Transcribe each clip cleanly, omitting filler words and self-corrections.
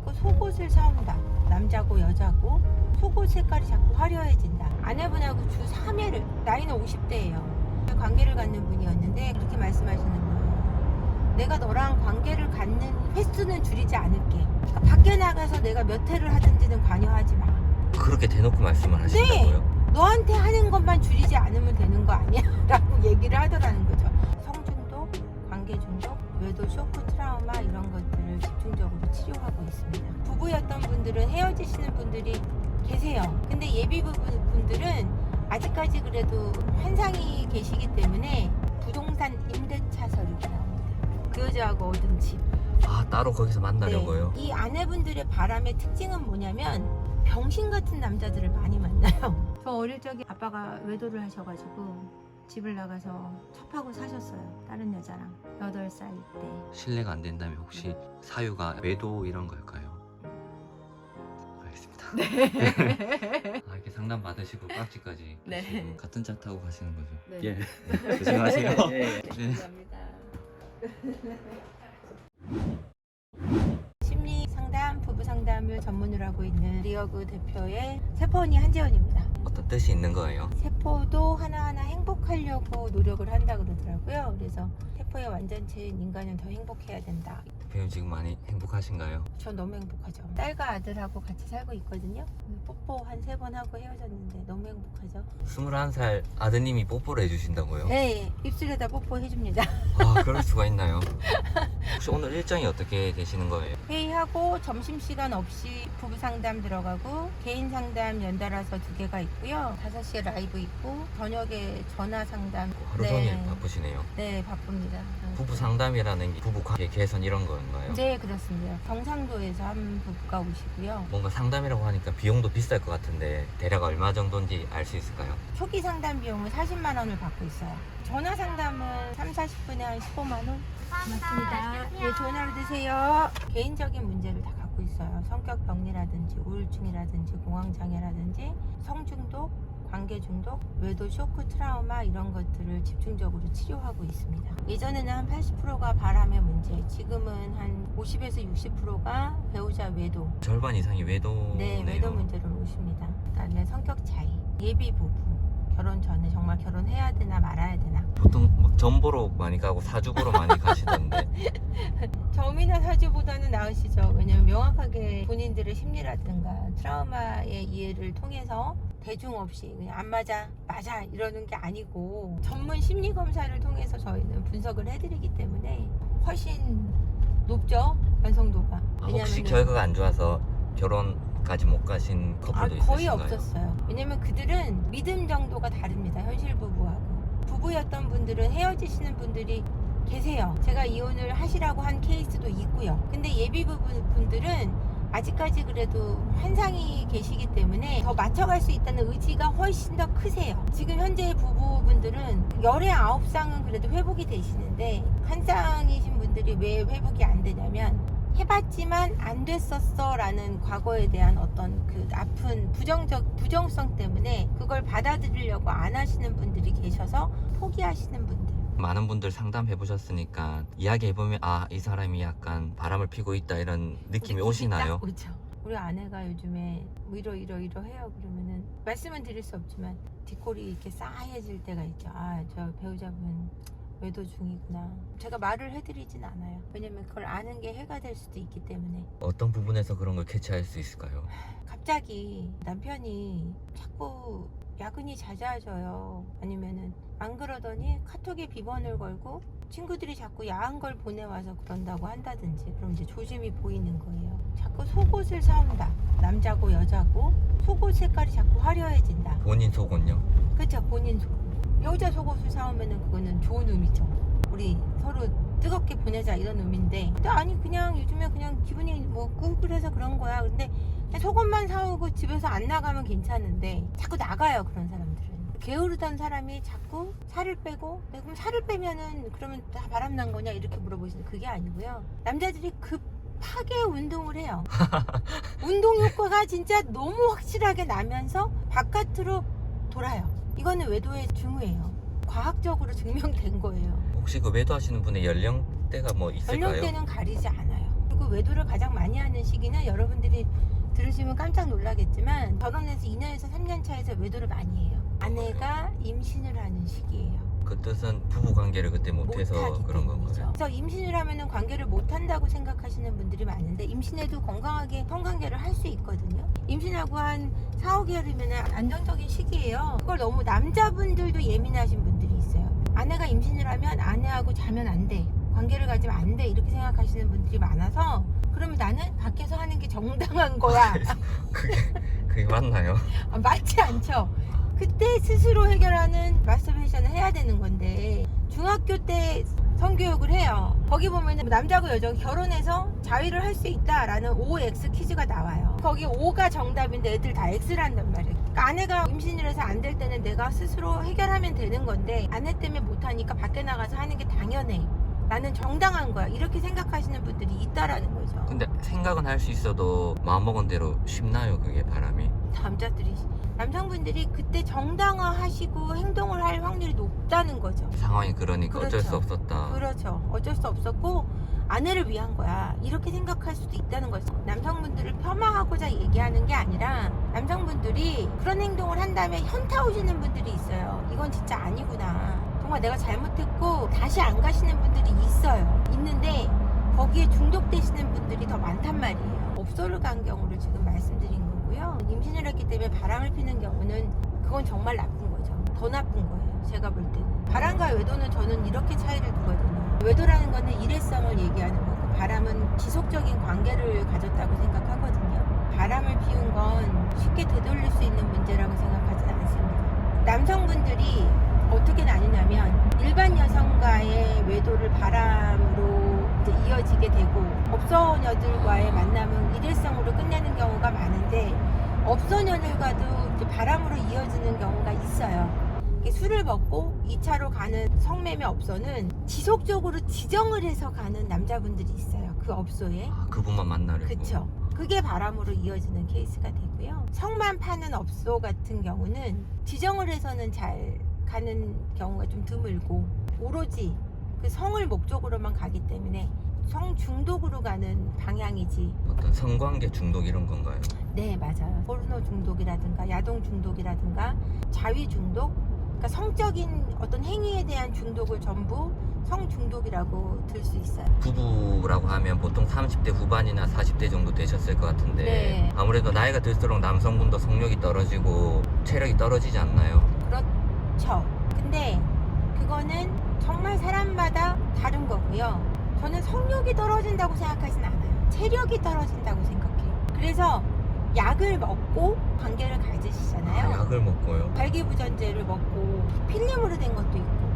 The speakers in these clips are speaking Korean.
자꾸 속옷을 사온다. 남자고 여자고 속옷 색깔이 자꾸 화려해진다. 아내분하고 주 3회를, 나이는 50대예요. 관계를 갖는 분이었는데 그렇게 말씀하시는 거예요. 내가 너랑 관계를 갖는 횟수는 줄이지 않을게. 그러니까 밖에 나가서 내가 몇 회를 하든지는 관여하지 마. 그렇게 대놓고 말씀을 하신다고요? 너한테 하는 것만 줄이지 않으면 되는 거 아니야? 라고 얘기를 하더라는 거죠. 성중독, 관계 중독, 외도 쇼크 트라우마 이런 것들을 집중적으로 치료하고 있습니다. 부부였던 분들은 헤어지시는 분들이 계세요. 근데 예비 부부분들은 아직까지 그래도 환상이 계시기 때문에 부동산 임대차 서류가 나옵니다. 그 여자하고 얻은 집. 아, 따로 거기서 만나려고요? 네. 이 아내분들의 바람의 특징은 뭐냐면 병신 같은 남자들을 많이 만나요. 저 어릴 적에 아빠가 외도를 하셔가지고 집을 나가서 첩하고 사셨어요. 다른 여자랑 8살 때. 실례가 안 된다면 혹시 사유가 외도 이런 걸까요? 알겠습니다. 네. 아, 이렇게 상담 받으시고 깍지까지 네. 끼시고 같은 차 타고 가시는 거죠? 네. 예. 네, 조심하세요. 네. 감사합니다. 심리 상담, 부부 상담을 전문으로 하고 있는 리어그 대표의 세포 언니 한재원입니다. 어떤 뜻이 있는 거예요? 세포도 하나하나 행복하려고 노력을 한다 그러더라고요. 그래서 세포의 완전체인 인간은 더 행복해야 된다. 대표님 지금 많이 행복하신가요? 전 너무 행복하죠. 딸과 아들하고 같이 살고 있거든요. 뽀뽀 한 3번 하고 헤어졌는데 너무 행복하죠. 21살 아드님이 뽀뽀를 해주신다고요? 네, 입술에다 뽀뽀 해줍니다. 아, 그럴 수가 있나요? 혹시 오늘 일정이 어떻게 되시는 거예요? 회의하고 점심시간 없이 부부 상담 들어가고 개인 상담 연달아서 2개가 있고요. 5시에 라이브 있고 저녁에 전화 상담. 하루 종일 바쁘시네요. 네, 바쁩니다. 부부 상담이라는 게 부부 관계 개선 이런 건가요? 네, 그렇습니다. 경상도에서 한 부부가 오시고요. 뭔가 상담이라고 하니까 비용도 비쌀 것 같은데 대략 얼마 정도인지 알 수 있을까요? 초기 상담 비용은 40만 원을 받고 있어요. 전화 상담은 3, 40분에 한 15만 원? 고맙습니다. 예, 좋은 하루 되세요. 개인적인 문제를 다 갖고 있어요. 성격 병리라든지 우울증이라든지 공황장애라든지 성중독, 관계 중독, 외도 쇼크 트라우마 이런 것들을 집중적으로 치료하고 있습니다. 예전에는 한 80%가 바람의 문제, 지금은 한 50에서 60%가 배우자 외도. 절반 이상이 외도. 네, 외도 문제로 오십니다. 그다음에 성격 차이, 예비 부부, 결혼 전에 정말 결혼해야 되나 말아야 되나. 보통 막 점보로 많이 가고 사주보로 많이 가시던데. 점이나 사주보다는 나으시죠. 왜냐면 명확하게 본인들의 심리라든가 트라우마의 이해를 통해서 대중 없이 그냥 안 맞아 이러는 게 아니고 전문 심리 검사를 통해서 저희는 분석을 해드리기 때문에 훨씬 높죠, 완성도가. 아, 혹시 결과가 안 좋아서 결혼까지 못 가신 커플도 거의 있으신가요? 없었어요. 왜냐면 그들은 믿음 정도가 다릅니다. 현실 부부하고. 부부였던 분들은 헤어지시는 분들이 계세요. 제가 이혼을 하시라고 한 케이스도 있고요. 근데 예비 부부분들은 아직까지 그래도 환상이 계시기 때문에 더 맞춰갈 수 있다는 의지가 훨씬 더 크세요. 지금 현재 부부분들은 열의 9쌍은 그래도 회복이 되시는데 한 쌍이신 분들이 왜 회복이 안 되냐면 해봤지만 안 됐었어 라는 과거에 대한 어떤 그 아픈 부정성 때문에 그걸 받아들이려고 안 하시는 분들이 계셔서 포기하시는 분들. 많은 분들 상담해 보셨으니까 이야기해보면 아, 이 사람이 약간 바람을 피고 있다 이런 느낌이 오시나요? 오죠. 우리 아내가 요즘에 뭐 이러 해요. 그러면은 말씀은 드릴 수 없지만 뒷골이 이렇게 싸해질 때가 있죠. 아, 저 배우자분 외도 중이구나. 제가 말을 해드리진 않아요. 왜냐면 그걸 아는 게 해가 될 수도 있기 때문에. 어떤 부분에서 그런 걸 캐치할 수 있을까요? 갑자기 남편이 자꾸 야근이 잦아져요. 아니면은 안 그러더니 카톡에 비번을 걸고 친구들이 자꾸 야한 걸 보내와서 그런다고 한다든지, 그럼 이제 조짐이 보이는 거예요. 자꾸 속옷을 사온다. 남자고 여자고 속옷 색깔이 자꾸 화려해진다. 본인 속은요? 그렇죠. 본인 속옷. 여자 속옷을 사오면은 그거는 좋은 의미죠. 우리 서로 뜨겁게 보내자 이런 의미인데, 근데 아니 그냥 요즘에 그냥 기분이 뭐 꿀꿀해서 그런 거야. 근데 그냥 속옷만 사오고 집에서 안 나가면 괜찮은데 자꾸 나가요, 그런 사람들은. 게으르던 사람이 자꾸 살을 빼고, 그럼 살을 빼면은 그러면 다 바람난 거냐 이렇게 물어보시는데 그게 아니고요. 남자들이 급하게 운동을 해요. 운동 효과가 진짜 너무 확실하게 나면서 바깥으로 돌아요. 이거는 외도의 징후예요. 과학적으로 증명된 거예요. 혹시 그 외도하시는 분의 연령대가 뭐 있을까요? 연령대는 가리지 않아요. 그리고 외도를 가장 많이 하는 시기는 여러 들으시면 깜짝 놀라겠지만 결혼해서 2년에서 3년 차에서 외도를 많이 해요. 아내가 임신을 하는 시기예요. 그 뜻은 부부 관계를 그때 못해서 못하기 그런 때문이죠. 건가요? 그래서 임신을 하면은 관계를 못한다고 생각하시는 분들이 많은데 임신해도 건강하게 성관계를 할 수 있거든요. 임신하고 한 4, 5개월이면 안정적인 시기예요. 그걸 너무 남자분들도 예민하신 분들이 있어요. 아내가 임신을 하면 아내하고 자면 안 돼. 관계를 가지면 안 돼. 이렇게 생각하시는 분들이 많아서 그러면 나는 밖에서 하는 게 정당한 거야. 그게 맞나요? 맞지 않죠? 그때 스스로 해결하는 마스터베이션을 해야 되는 건데 중학교 때 성교육을 해요. 거기 보면 남자고 여자가 결혼해서 자위를 할 수 있다라는 OX 퀴즈가 나와요. 거기 O가 정답인데 애들 다 X를 한단 말이에요. 그러니까 아내가 임신을 해서 안 될 때는 내가 스스로 해결하면 되는 건데 아내 때문에 못하니까 밖에 나가서 하는 게 당연해. 나는 정당한 거야. 이렇게 생각하시는 분들이 있다라는 거죠. 근데 생각은 할 수 있어도 마음먹은 대로 쉽나요? 그게 바람이? 남성분들이 그때 정당화하시고 행동을 할 확률이 높다는 거죠. 상황이 그러니까 어쩔 수 그렇죠. 없었다. 그렇죠. 어쩔 수 없었고 아내를 위한 거야. 이렇게 생각할 수도 있다는 거죠. 남성분들을 폄하하고자 얘기하는 게 아니라 남성분들이 그런 행동을 한 다음에 현타 오시는 분들이 있어요. 이건 진짜 아니구나. 정말 내가 잘못했고 다시 안 가시는 분들이 있어요. 있는데 거기에 중독되시는 분들이 더 많단 말이에요. 업소를 간 경우를 지금 말씀드린 거고요. 임신을 했기 때문에 바람을 피는 경우는 그건 정말 나쁜 거죠. 더 나쁜 거예요. 제가 볼 때는. 바람과 외도는 저는 이렇게 차이를 두거든요. 외도라는 거는 일회성을 얘기하는 거고 바람은 지속적인 관계를 가졌다고 생각하거든요. 바람을 피운 건 쉽게 되돌릴 수 있는 문제라고 생각하진 않습니다. 남성분들이 어떻게 나뉘냐면 일반 여성과의 외도를 바람으로 이제 이어지게 되고 업소녀들과의 만남은 일회성으로 끝내는 경우가 많은데 업소녀들과도 이제 바람으로 이어지는 경우가 있어요. 술을 먹고 2차로 가는 성매매 업소는 지속적으로 지정을 해서 가는 남자분들이 있어요. 그 업소에. 아, 그분만 만나려고. 그쵸. 그게 바람으로 이어지는 케이스가 되고요. 성만 파는 업소 같은 경우는 지정을 해서는 잘 가는 경우가 좀 드물고 오로지 그 성을 목적으로만 가기 때문에 성 중독으로 가는 방향이지. 어떤 성관계 중독 이런 건가요? 네, 맞아요. 포르노 중독이라든가 야동 중독이라든가 자위 중독, 그러니까 성적인 어떤 행위에 대한 중독을 전부 성 중독이라고 들 수 있어요. 부부라고 하면 보통 30대 후반이나 40대 정도 되셨을 것 같은데 네. 아무래도 나이가 들수록 남성분도 성욕이 떨어지고 체력이 떨어지지 않나요? 그렇죠. 근데 그거는 정말 사람마다 다른 거고요. 저는 성욕이 떨어진다고 생각하진 않아요. 체력이 떨어진다고 생각해요. 그래서 약을 먹고 관계를 가지시잖아요. 아, 약을 먹고요? 발기부전제를 먹고 필름으로 된 것도 있고.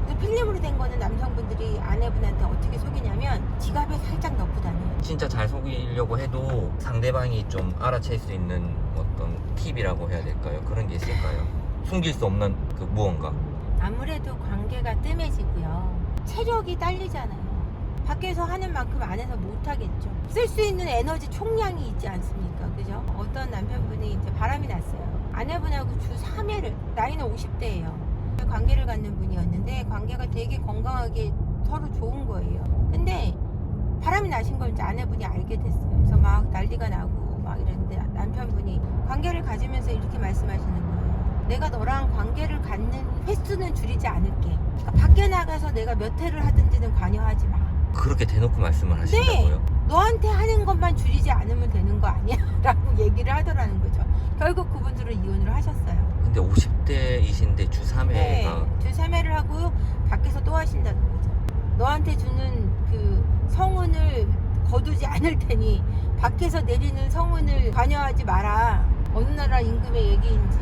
근데 필름으로 된 거는 남성분들이 아내분한테 어떻게 속이냐면 지갑에 살짝 넣고 다녀요. 진짜 잘 속이려고 해도 상대방이 좀 알아챌 수 있는 어떤 팁이라고 해야 될까요? 그런 게 있을까요? 숨길 수 없는 그 무언가. 아무래도 관계가 뜸해지고요. 체력이 딸리잖아요. 밖에서 하는 만큼 안에서 못하겠죠. 쓸 수 있는 에너지 총량이 있지 않습니까? 그죠? 어떤 남편분이 이제 바람이 났어요. 아내분하고 주 3회를, 나이는 50대예요. 관계를 갖는 분이었는데 관계가 되게 건강하게 서로 좋은 거예요. 근데 바람이 나신 걸 이제 아내분이 알게 됐어요. 그래서 막 난리가 나고 막 이랬는데 남편분이 관계를 가지면서 이렇게 말씀하시는 거예요. 내가 너랑 관계를 갖는 횟수는 줄이지 않을게. 그러니까 밖에 나가서 내가 몇 회를 하든지는 관여하지 마. 그렇게 대놓고 말씀을 하신다고요? 너한테 하는 것만 줄이지 않으면 되는 거 아니야? 라고 얘기를 하더라는 거죠. 결국 그분들은 이혼을 하셨어요. 근데 50대이신데 주 3회가 네, 주 3회를 하고 밖에서 또 하신다는 거죠. 너한테 주는 그 성운을 거두지 않을 테니 밖에서 내리는 성운을 관여하지 마라. 어느 나라 임금의 얘기인지.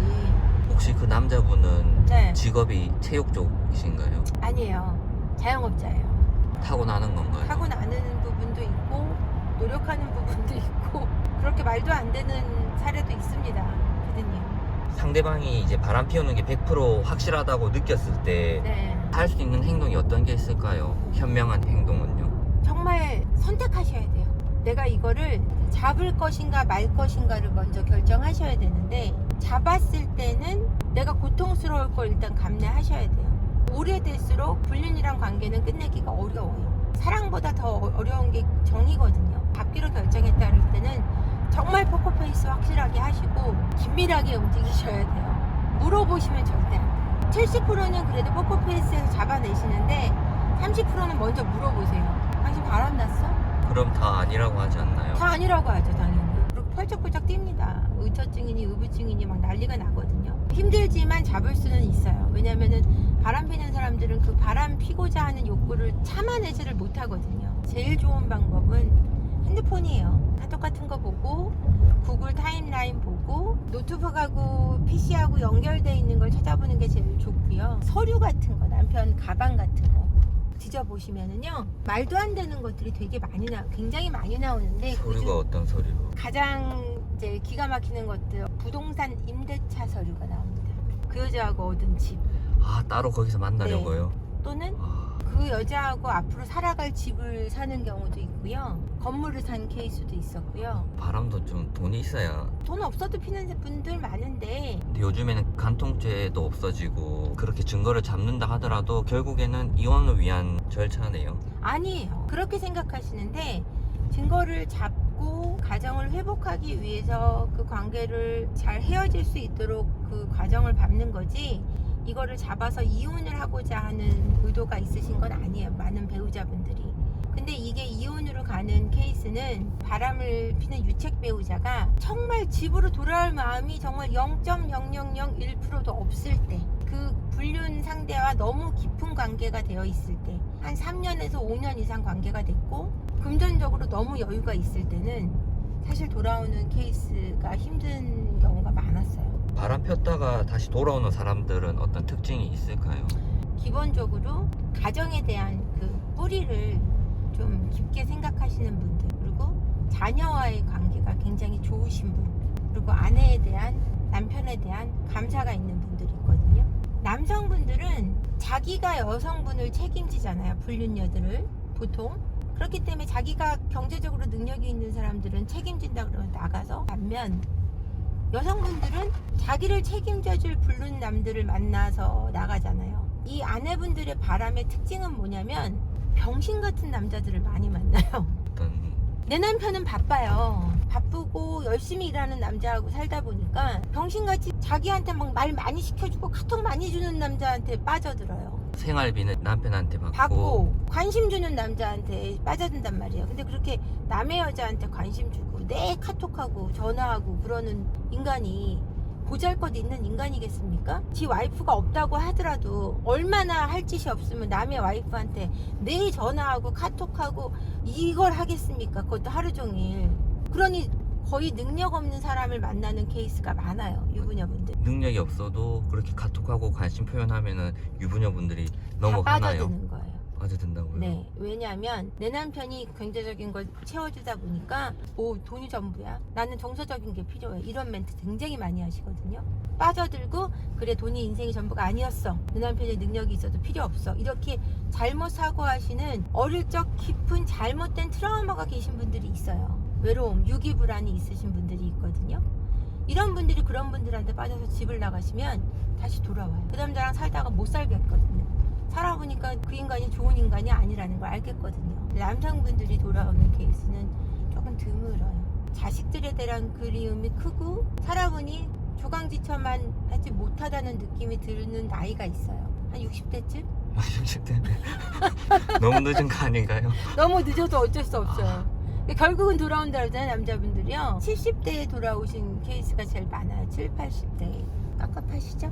혹시 그 남자분은 네. 직업이 체육 쪽이신가요? 아니에요. 자영업자예요. 타고나는 건가요? 타고나는 부분도 있고 노력하는 부분도 있고 그렇게 말도 안 되는 사례도 있습니다. 피디님. 상대방이 이제 바람 피우는 게 100% 확실하다고 느꼈을 때 네. 할 수 있는 행동이 어떤 게 있을까요? 현명한 행동은요? 정말 선택하셔야 돼요. 내가 이거를 잡을 것인가 말 것인가를 먼저 결정하셔야 되는데 잡았을 때는 내가 고통스러울 걸 일단 감내하셔야 돼요. 오래될수록 불륜이란 관계는 끝내기가 어려워요. 사랑보다 더 어려운 게 정이거든요. 잡기로 결정했다 그럴 때는 정말 포커페이스 코스 확실하게 하시고 긴밀하게 움직이셔야 돼요. 물어보시면 절대 안 돼요. 70%는 그래도 포커페이스에서 잡아내시는데 30%는 먼저 물어보세요. 당신 바람 났어? 그럼 다 아니라고 하지 않나요? 다 아니라고 하죠, 당연히. 그리고 펄쩍펄쩍 뜁니다. 의처증이니 의부증이니 막 난리가 나거든요. 힘들지만 잡을 수는 있어요. 왜냐면은 바람 피는 사람들은 그 바람 피고자 하는 욕구를 참아내지를 못하거든요. 제일 좋은 방법은 핸드폰이에요. 카톡 같은 거 보고 구글 타임라인 보고 노트북하고 PC하고 연결되어 있는 걸 찾아보는 게 제일 좋고요. 서류 같은 거, 남편 가방 같은 거 뒤져보시면은요, 말도 안 되는 것들이 되게 굉장히 많이 나오는데 서류가 어떤 서류? 가장 이제 기가 막히는 것들, 부동산 임대차 서류가 나옵니다. 그 여자하고 얻은 집, 따로 거기서 만나려고요? 또는 그 여자하고 앞으로 살아갈 집을 사는 경우도 있고요. 건물을 산 케이스도 있었고요. 바람도 좀 돈이 있어야. 돈 없어도 피는 분들 많은데 근데 요즘에는 간통죄도 없어지고 그렇게 증거를 잡는다 하더라도 결국에는 이혼을 위한 절차네요. 아니에요. 그렇게 생각하시는데 증거를 잡고 가정을 회복하기 위해서 그 관계를 잘 헤어질 수 있도록 그 과정을 밟는 거지, 이거를 잡아서 이혼을 하고자 하는 의도가 있으신 건 아니에요. 많은 배우자분들이. 근데 이게 이혼으로 가는 케이스는 바람을 피는 유책 배우자가 정말 집으로 돌아올 마음이 정말 0.0001%도 없을 때, 그 불륜 상대와 너무 깊은 관계가 되어 있을 때, 한 3년에서 5년 이상 관계가 됐고 금전적으로 너무 여유가 있을 때는 사실 돌아오는 케이스가 힘든 경우가 많았어요. 바람 폈다가 다시 돌아오는 사람들은 어떤 특징이 있을까요? 기본적으로 가정에 대한 그 뿌리를 좀 깊게 생각하시는 분들, 그리고 자녀와의 관계가 굉장히 좋으신 분, 그리고 아내에 대한, 남편에 대한 감사가 있는 분들이 있거든요. 남성분들은 자기가 여성분을 책임지잖아요, 불륜녀들을 보통. 그렇기 때문에 자기가 경제적으로 능력이 있는 사람들은 책임진다 그러면 나가서, 반면 여성분들은 자기를 책임져줄 불륜 남들을 만나서 나가잖아요. 이 아내분들의 바람의 특징은 뭐냐면 병신 같은 남자들을 많이 만나요. 내 남편은 바빠요. 바쁘고 열심히 일하는 남자하고 살다 보니까 병신같이 자기한테 막 말 많이 시켜주고 카톡 많이 주는 남자한테 빠져들어요. 생활비는 남편한테 받고 관심 주는 남자한테 빠져든단 말이에요. 근데 그렇게 남의 여자한테 관심 주고 내 카톡하고 전화하고 그러는 인간이 보잘것 있는 인간이겠습니까? 지 와이프가 없다고 하더라도 얼마나 할 짓이 없으면 남의 와이프한테 내 전화하고 카톡하고 이걸 하겠습니까? 그것도 하루 종일. 그러니 거의 능력 없는 사람을 만나는 케이스가 많아요, 유부녀분들. 능력이 없어도 그렇게 카톡하고 관심 표현하면은 유부녀분들이 넘어가나요? 빠져드는 거예요. 빠져든다고요? 네, 왜냐하면 내 남편이 경제적인 걸 채워주다 보니까 돈이 전부야, 나는 정서적인 게 필요해, 이런 멘트 굉장히 많이 하시거든요. 빠져들고 그래, 돈이 인생이 전부가 아니었어, 내 남편의 능력이 있어도 필요 없어, 이렇게 잘못 사고하시는 어릴 적 깊은 잘못된 트라우마가 계신 분들이 있어요. 외로움, 유기불안이 있으신 분들이 있거든요. 이런 분들이 그런 분들한테 빠져서 집을 나가시면 다시 돌아와요. 그 남자랑 살다가 못 살겠거든요. 살아보니까 그 인간이 좋은 인간이 아니라는 걸 알겠거든요. 남성분들이 돌아오는 케이스는 조금 드물어요. 자식들에 대한 그리움이 크고 살아보니 조강지처만 하지 못하다는 느낌이 드는 나이가 있어요. 한 60대쯤? 60대 너무 늦은 거 아닌가요? 너무 늦어도 어쩔 수 없어요. 결국은 돌아온다 그러잖아요, 남자분들이요. 70대에 돌아오신 케이스가 제일 많아요. 7, 80대. 깝깝하시죠?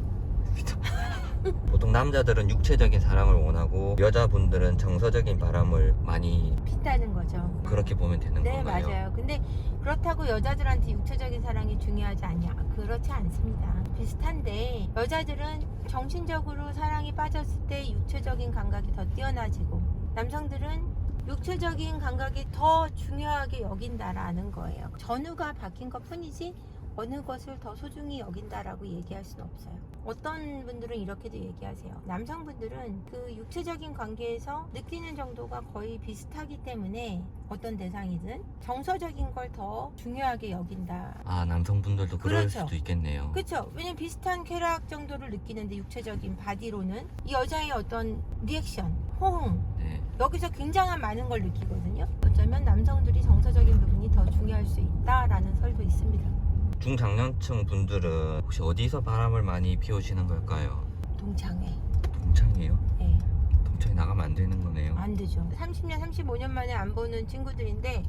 보통 남자들은 육체적인 사랑을 원하고 여자분들은 정서적인 바람을 많이 핀다는 거죠. 그렇게 보면 되는 네, 건가요? 맞아요. 근데 그렇다고 여자들한테 육체적인 사랑이 중요하지 않냐? 그렇지 않습니다. 비슷한데 여자들은 정신적으로 사랑이 빠졌을 때 육체적인 감각이 더 뛰어나지고, 남성들은 육체적인 감각이 더 중요하게 여긴다라는 거예요. 전후가 바뀐 것 뿐이지 어느 것을 더 소중히 여긴다라고 얘기할 수는 없어요. 어떤 분들은 이렇게도 얘기하세요. 남성분들은 그 육체적인 관계에서 느끼는 정도가 거의 비슷하기 때문에 어떤 대상이든 정서적인 걸 더 중요하게 여긴다. 남성분들도 그럴 그렇죠. 수도 있겠네요. 그렇죠. 왜냐면 비슷한 쾌락 정도를 느끼는데 육체적인 바디로는 이 여자의 어떤 리액션, 호응, 네. 여기서 굉장한 많은 걸 느끼거든요. 어쩌면 남성들이 정서적인 부분이 더 중요할 수 있다라는 설도 있습니다. 중장년층 분들은 혹시 어디서 바람을 많이 피우시는 걸까요? 동창회. 동창이에요? 예. 동창회 나가면 안 되는 거네요. 안 되죠. 30년, 35년 만에 안 보는 친구들인데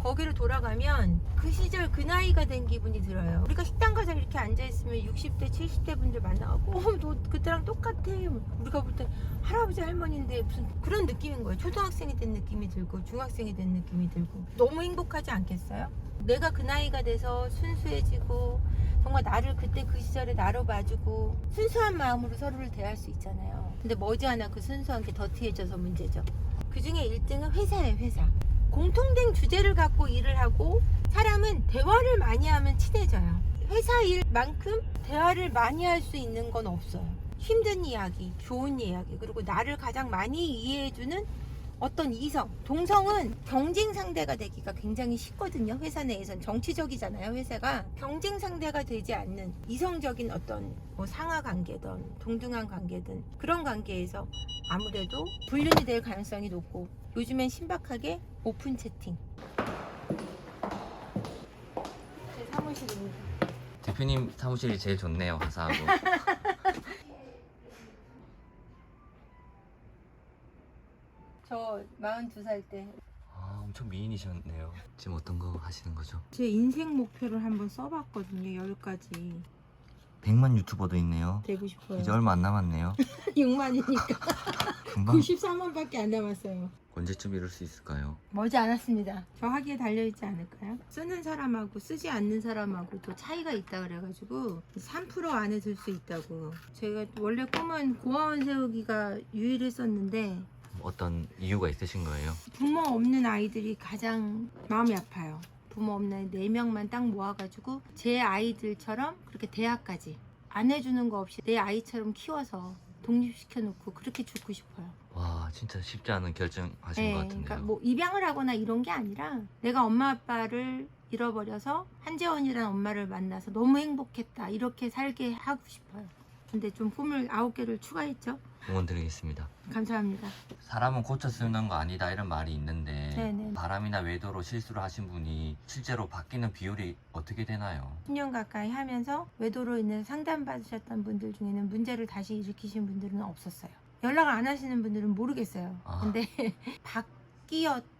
거기로 돌아가면 그 시절 그 나이가 된 기분이 들어요. 우리가 식당 가서 이렇게 앉아있으면 60대, 70대 분들 만나고 너 그때랑 똑같아. 우리가 볼 때 할아버지, 할머니인데 무슨 그런 느낌인 거예요. 초등학생이 된 느낌이 들고 중학생이 된 느낌이 들고 너무 행복하지 않겠어요? 내가 그 나이가 돼서 순수해지고 정말 나를 그때 그 시절에 나로 봐주고 순수한 마음으로 서로를 대할 수 있잖아요. 근데 머지않아 그 순수한 게 더티해져서 문제죠. 그 중에 1등은 회사예요. 회사. 공통된 주제를 갖고 일을 하고 사람은 대화를 많이 하면 친해져요. 회사 일만큼 대화를 많이 할 수 있는 건 없어요. 힘든 이야기, 좋은 이야기, 그리고 나를 가장 많이 이해해주는 어떤 이성, 동성은 경쟁 상대가 되기가 굉장히 쉽거든요. 회사 내에선 정치적이잖아요. 회사가 경쟁 상대가 되지 않는 이성적인 어떤 뭐 상하 관계든 동등한 관계든 그런 관계에서 아무래도 불륜이 될 가능성이 높고 요즘엔 신박하게 오픈 채팅. 제 사무실입니다. 대표님 사무실이 제일 좋네요. 화사하고. 저 42살 때 아, 엄청 미인이셨네요. 지금 어떤 거 하시는 거죠? 제 인생 목표를 한번 써봤거든요. 10가지 100만 유튜버도 있네요. 되고 싶어요. 이제 얼마 안 남았네요. 6만이니까 금방 94만밖에 안 남았어요. 언제쯤 이룰 수 있을까요? 멀지 않았습니다. 저 하기에 달려있지 않을까요? 쓰는 사람하고 쓰지 않는 사람하고 또 차이가 있다 그래가지고 3% 안에 들 수 있다고. 제가 원래 꿈은 고아원 세우기가 유일했었는데 어떤 이유가 있으신 거예요? 부모 없는 아이들이 가장 마음이 아파요. 부모 없는 4명만 딱 모아가지고 제 아이들처럼 그렇게 대학까지 안 해주는 거 없이 내 아이처럼 키워서 독립시켜 놓고 그렇게 죽고 싶어요. 와, 진짜 쉽지 않은 결정하신 네, 것 같은데요. 그러니까 뭐 입양을 하거나 이런 게 아니라 내가 엄마 아빠를 잃어버려서 한재원이라는 엄마를 만나서 너무 행복했다 이렇게 살게 하고 싶어요. 근데 좀 꿈을 9개를 추가했죠. 응원드리겠습니다. 감사합니다. 사람은 고쳐 쓰는 거 아니다 이런 말이 있는데 네네. 바람이나 외도로 실수를 하신 분이 실제로 바뀌는 비율이 어떻게 되나요? 10년 가까이 하면서 외도로 인해서 상담받으셨던 분들 중에는 문제를 다시 일으키신 분들은 없었어요. 연락 안 하시는 분들은 모르겠어요. 아. 근데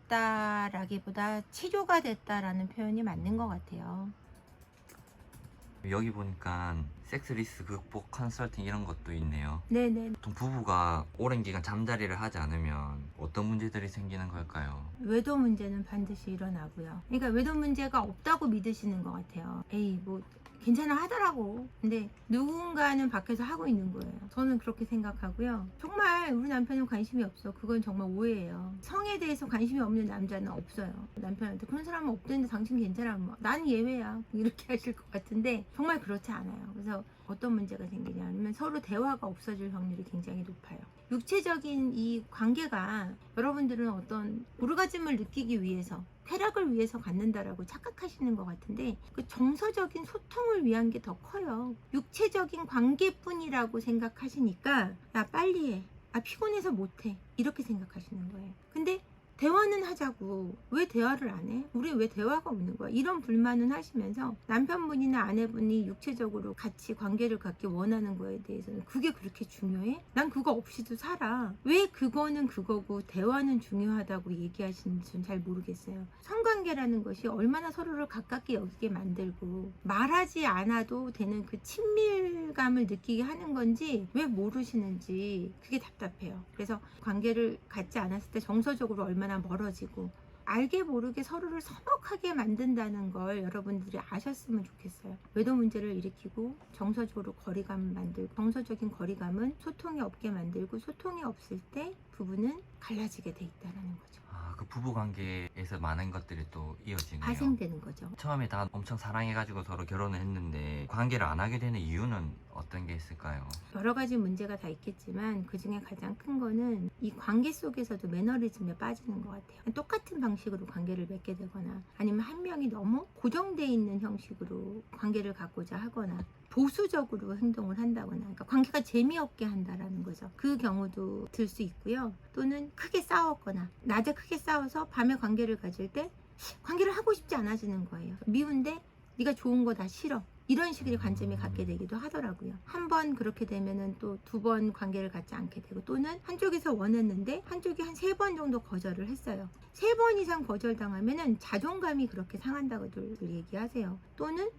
바뀌었다라기보다 치료가 됐다라는 표현이 맞는 것 같아요. 여기 보니까 섹스리스 극복 컨설팅 이런 것도 있네요. 네네. 보통 부부가 오랜 기간 잠자리를 하지 않으면 어떤 문제들이 생기는 걸까요? 외도 문제는 반드시 일어나고요. 그러니까 외도 문제가 없다고 믿으시는 것 같아요. 에이 뭐 괜찮아 하더라고. 근데 누군가는 밖에서 하고 있는 거예요. 저는 그렇게 생각하고요. 정말 우리 남편은 관심이 없어. 그건 정말 오해예요. 성에 대해서 관심이 없는 남자는 없어요. 남편한테 그런 사람은 없던데 당신 괜찮아? 뭐, 난 예외야. 이렇게 하실 것 같은데 정말 그렇지 않아요. 그래서 어떤 문제가 생기냐면 서로 대화가 없어질 확률이 굉장히 높아요. 육체적인 이 관계가 여러분들은 어떤 오르가즘을 느끼기 위해서 쾌락을 위해서 갖는다라고 착각하시는 것 같은데 그 정서적인 소통을 위한 게 더 커요. 육체적인 관계뿐이라고 생각하시니까 야 빨리 해. 아 피곤해서 못해. 이렇게 생각하시는 거예요. 근데 대화는 하자고 왜 대화를 안 해? 우리 왜 대화가 없는 거야? 이런 불만은 하시면서 남편분이나 아내분이 육체적으로 같이 관계를 갖기 원하는 거에 대해서는 그게 그렇게 중요해? 난 그거 없이도 살아. 왜 그거는 그거고 대화는 중요하다고 얘기하시는지 전 잘 모르겠어요. 성관계라는 것이 얼마나 서로를 가깝게 여기게 만들고 말하지 않아도 되는 그 친밀감을 느끼게 하는 건지 왜 모르시는지 그게 답답해요. 그래서 관계를 갖지 않았을 때 정서적으로 얼마나 멀어지고 알게 모르게 서로를 서먹하게 만든다는 걸 여러분들이 아셨으면 좋겠어요. 외도 문제를 일으키고 정서적으로 거리감을 만들고 정서적인 거리감은 소통이 없게 만들고 소통이 없을 때 부부는 갈라지게 돼 있다는 거죠. 아, 그 부부 관계에서 많은 것들이 또 이어지네요. 파생되는 거죠. 처음에 다 엄청 사랑해가지고 서로 결혼을 했는데 관계를 안 하게 되는 이유는 어떤 게 있을까요? 여러 가지 문제가 다 있겠지만 그 중에 가장 큰 거는 이 관계 속에서도 매너리즘에 빠지는 것 같아요. 똑같은 방식으로 관계를 맺게 되거나 아니면 한 명이 너무 고정되어 있는 형식으로 관계를 갖고자 하거나 보수적으로 행동을 한다거나 그러니까 관계가 재미없게 한다라는 거죠. 그 경우도 들 수 있고요. 또는 크게 싸웠거나 낮에 크게 싸워서 밤에 관계를 가질 때 관계를 하고 싶지 않아지는 거예요. 미운데 네가 좋은 거 다 싫어. 이런 식의 관점이 갖게 되기도 하더라고요. 한 번 그렇게 되면은 또 두 번 관계를 갖지 않게 되고, 또는 한쪽에서 원했는데 한쪽이 한 3번 정도 거절을 했어요. 3번 이상 거절당하면은 자존감이 그렇게 상한다고들 얘기하세요. 또는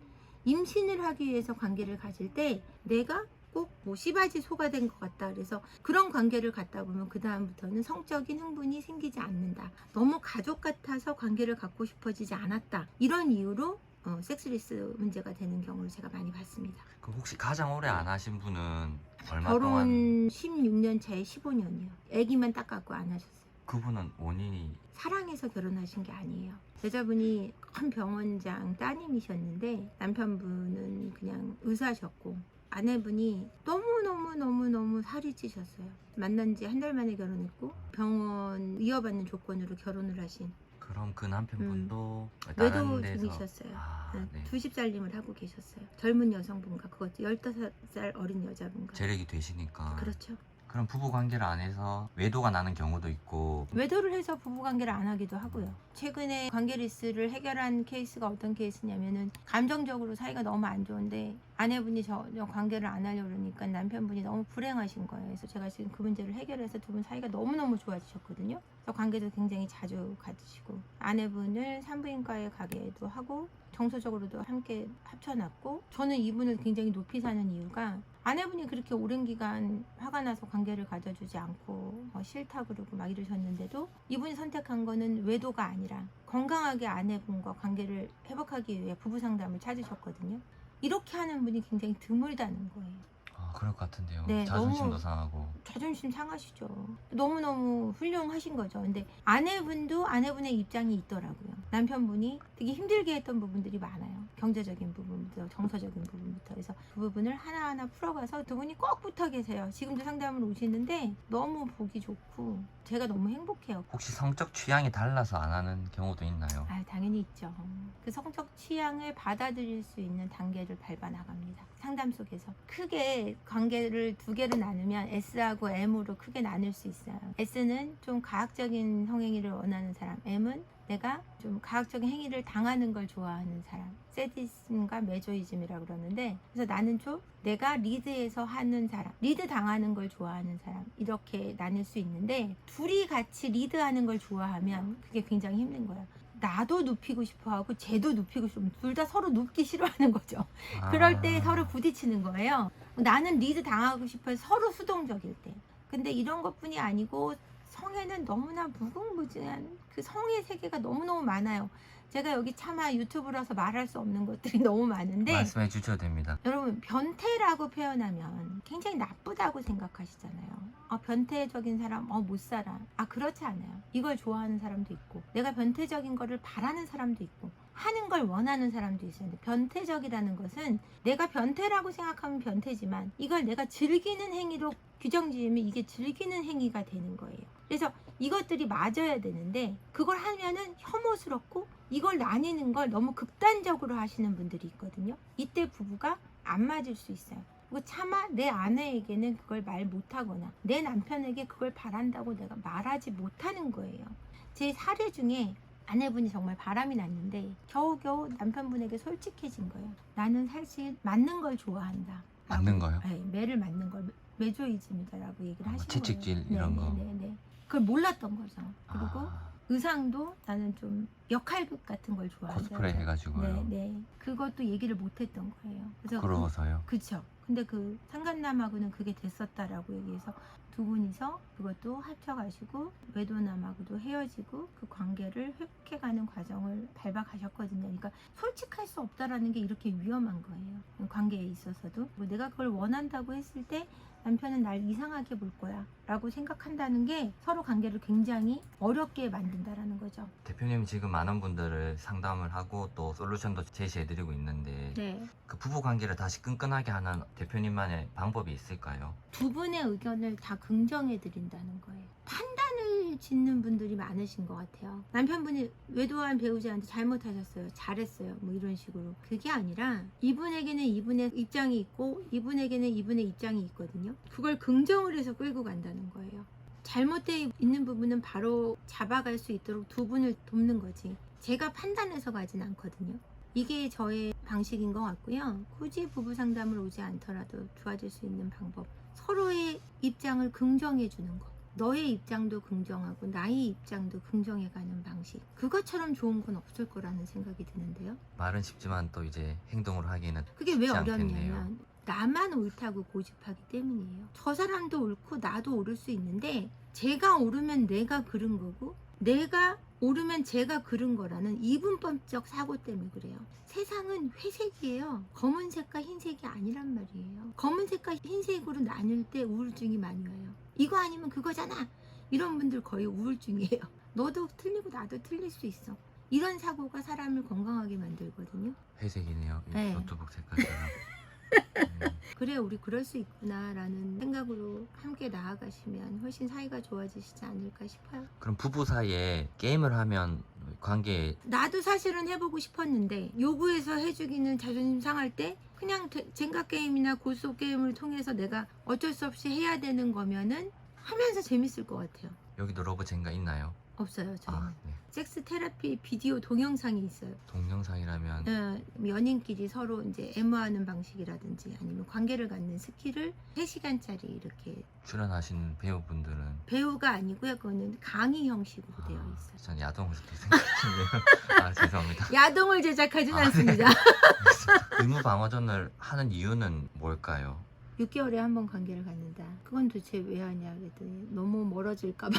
임신을 하기 위해서 관계를 가질 때 내가 꼭 뭐 씨바지 소가 된 것 같다. 그래서 그런 관계를 갖다 보면 그 다음부터는 성적인 흥분이 생기지 않는다. 너무 가족 같아서 관계를 갖고 싶어지지 않았다. 이런 이유로 섹스리스 문제가 되는 경우를 제가 많이 봤습니다. 그럼 혹시 가장 오래 안 하신 분은 얼마 결혼 동안? 16년 차에 15년이요. 아기만 딱 갖고 안 하셨어요. 그분은 원인이 사랑해서 결혼하신 게 아니에요. 여자분이 큰 병원장 따님이셨는데 남편분은 그냥 의사셨고, 아내분이 너무 살이 찌셨어요. 만난 지 한 달 만에 결혼했고 병원 이어받는 조건으로 결혼을 하신, 그럼 그 남편분도 외도 다른 데서 중이셨어요. 네. 20살림을 하고 계셨어요. 젊은 여성분과, 그것도 15살 어린 여자분과. 재력이 되시니까. 그렇죠. 그럼 부부 관계를 안 해서 외도가 나는 경우도 있고. 외도를 해서 부부관계를 안 하기도 하고요. 최근에 관계리스를 해결한 케이스가 어떤 케이스냐면은, 감정적으로 사이가 너무 안 좋은데 아내분이 저 관계를 안 하려고 그러니까 남편분이 너무 불행하신 거예요. 그래서 제가 지금 그 문제를 해결해서 두 분 사이가 너무너무 좋아지셨거든요. 그래서 관계도 굉장히 자주 가지시고, 아내분을 산부인과에 가게도 하고 정서적으로도 함께 합쳐놨고, 저는 이분을 굉장히 높이 사는 이유가, 아내분이 그렇게 오랜 기간 화가 나서 관계를 가져주지 않고 싫다 그러고 막 이러셨는데도 이분이 선택한 거는 외도가 아니라 건강하게 아내분과 관계를 회복하기 위해 부부 상담을 찾으셨거든요. 이렇게 하는 분이 굉장히 드물다는 거예요. 그럴 것 같은데요. 네, 자존심도 너무 상하고. 자존심 상하시죠. 너무너무 훌륭하신 거죠. 근데 아내분도 아내분의 입장이 있더라고요. 남편분이 되게 힘들게 했던 부분들이 많아요. 경제적인 부분부터 정서적인 부분부터. 그래서 그 부분을 하나하나 풀어가서 두 분이 꼭 붙어 계세요. 지금도 상담을 오시는데 너무 보기 좋고 제가 너무 행복해요. 혹시 성적 취향이 달라서 안 하는 경우도 있나요? 당연히 있죠. 그 성적 취향을 받아들일 수 있는 단계를 밟아 나갑니다. 상담 속에서 크게 관계를 두 개로 나누면 S하고 M으로 크게 나눌 수 있어요. S는 좀 과학적인 성행위를 원하는 사람, M은 내가 좀 과학적인 행위를 당하는 걸 좋아하는 사람, 세디즘과 메조이즘이라고 그러는데, 그래서 나는 좀 내가 리드해서 하는 사람, 리드 당하는 걸 좋아하는 사람, 이렇게 나눌 수 있는데, 둘이 같이 리드하는 걸 좋아하면 그게 굉장히 힘든 거예요. 나도 눕히고 싶어 하고 쟤도 눕히고 싶어, 둘 다 서로 눕기 싫어하는 거죠. 그럴 때 서로 부딪히는 거예요. 나는 리드 당하고 싶어서 서로 수동적일 때. 근데 이런 것뿐이 아니고 성에는 너무나 무궁무진한 그 성의 세계가 너무너무 많아요. 제가 여기 차마 유튜브라서 말할 수 없는 것들이 너무 많은데, 말씀해 주셔도 됩니다. 여러분, 변태라고 표현하면 굉장히 나쁘다고 생각하시잖아요. 변태적인 사람 못 살아. 그렇지 않아요. 이걸 좋아하는 사람도 있고, 내가 변태적인 거를 바라는 사람도 있고, 하는 걸 원하는 사람도 있어요. 근데 변태적이라는 것은 내가 변태라고 생각하면 변태지만 이걸 내가 즐기는 행위로 규정 지으면 이게 즐기는 행위가 되는 거예요. 그래서 이것들이 맞아야 되는데, 그걸 하면은 혐오스럽고 이걸 나뉘는 걸 너무 극단적으로 하시는 분들이 있거든요. 이때 부부가 안 맞을 수 있어요. 그리고 차마 내 아내에게는 그걸 말 못하거나 내 남편에게 그걸 바란다고 내가 말하지 못하는 거예요. 제 사례 중에 아내분이 정말 바람이 났는데 겨우겨우 남편분에게 솔직해진 거예요. 나는 사실 맞는 걸 좋아한다. 맞는 거요? 네, 매를 맞는 걸 메조이즘이다라고 얘기를 하신 채찍질 거예요. 이런 거. 네. 그걸 몰랐던 거죠. 그리고 아, 의상도 나는 좀 역할극 같은 걸 좋아한다. 코스프레 해가지고요. 네. 그것도 얘기를 못했던 거예요. 그래서 부러워서요. 그쵸. 근데 그 상간남하고는 그게 됐었다라고 얘기해서 두 분이서 그것도 합쳐가시고 외도남하고도 헤어지고 그 관계를 회복해가는 과정을 밟아가셨거든요. 그러니까 솔직할 수 없다라는 게 이렇게 위험한 거예요. 관계에 있어서도. 내가 그걸 원한다고 했을 때 남편은 날 이상하게 볼 거야 라고 생각한다는 게 서로 관계를 굉장히 어렵게 만든다라는 거죠. 대표님 지금 많은 분들을 상담을 하고 또 솔루션도 제시해드리고 있는데, 네. 그 부부 관계를 다시 끈끈하게 하는 대표님만의 방법이 있을까요? 두 분의 의견을 다 긍정해 드린다는 거예요. 판단을 짓는 분들이 많으신 것 같아요. 남편분이 외도한 배우자한테 잘못하셨어요, 잘했어요, 뭐 이런 식으로. 그게 아니라 이분에게는 이분의 입장이 있고 이분에게는 이분의 입장이 있거든요. 그걸 긍정을 해서 끌고 간다는 거예요. 잘못되어 있는 부분은 바로 잡아갈 수 있도록 두 분을 돕는 거지, 제가 판단해서 가진 않거든요. 이게 저의 방식인 것 같고요. 굳이 부부 상담을 오지 않더라도 좋아질 수 있는 방법. 서로의 입장을 긍정해 주는 거. 너의 입장도 긍정하고 나의 입장도 긍정해가는 방식. 그것처럼 좋은 건 없을 거라는 생각이 드는데요. 말은 쉽지만 또 이제 행동으로 하기는 그게 왜 쉽지 않겠네요. 어렵냐면 나만 옳다고 고집하기 때문이에요. 저 사람도 옳고 나도 옳을 수 있는데 제가 옳으면 내가 그른 거고 내가 옳으면 제가 그른 거라는 이분법적 사고 때문에 그래요. 세상은 회색이에요. 검은색과 흰색이 아니란 말이에요. 검은색과 흰색으로 나눌 때 우울증이 많이 와요. 이거 아니면 그거잖아. 이런 분들 거의 우울증이에요. 너도 틀리고 나도 틀릴 수 있어. 이런 사고가 사람을 건강하게 만들거든요. 회색이네요. 이 네. 노트북 색깔처럼. 그래 우리 그럴 수 있구나라는 생각으로 함께 나아가시면 훨씬 사이가 좋아지시지 않을까 싶어요. 그럼 부부 사이에 게임을 하면 관계에 나도 사실은 해보고 싶었는데 요구해서 해주기는 자존심 상할 때 그냥 젠가 게임이나 고소 게임을 통해서 내가 어쩔 수 없이 해야 되는 거면은 하면서 재밌을 것 같아요. 여기도 러브젠가 있나요? 없어요 저희는. 아, 네. 섹스 테라피 비디오 동영상이 있어요. 동영상이라면 연인끼리 서로 이제 애무하는 방식이라든지 아니면 관계를 갖는 스킬을 3시간짜리 이렇게 출연하신 배우분들은 배우가 아니고요. 그거는 강의 형식으로 되어 있어요. 전 야동을 생각했네요. 아 죄송합니다. 야동을 제작하진 아, 네. 않습니다. 의무 방어전을 하는 이유는 뭘까요? 6개월에 한 번 관계를 갖는다. 그건 도대체 왜 하냐 그랬더니 너무 멀어질까봐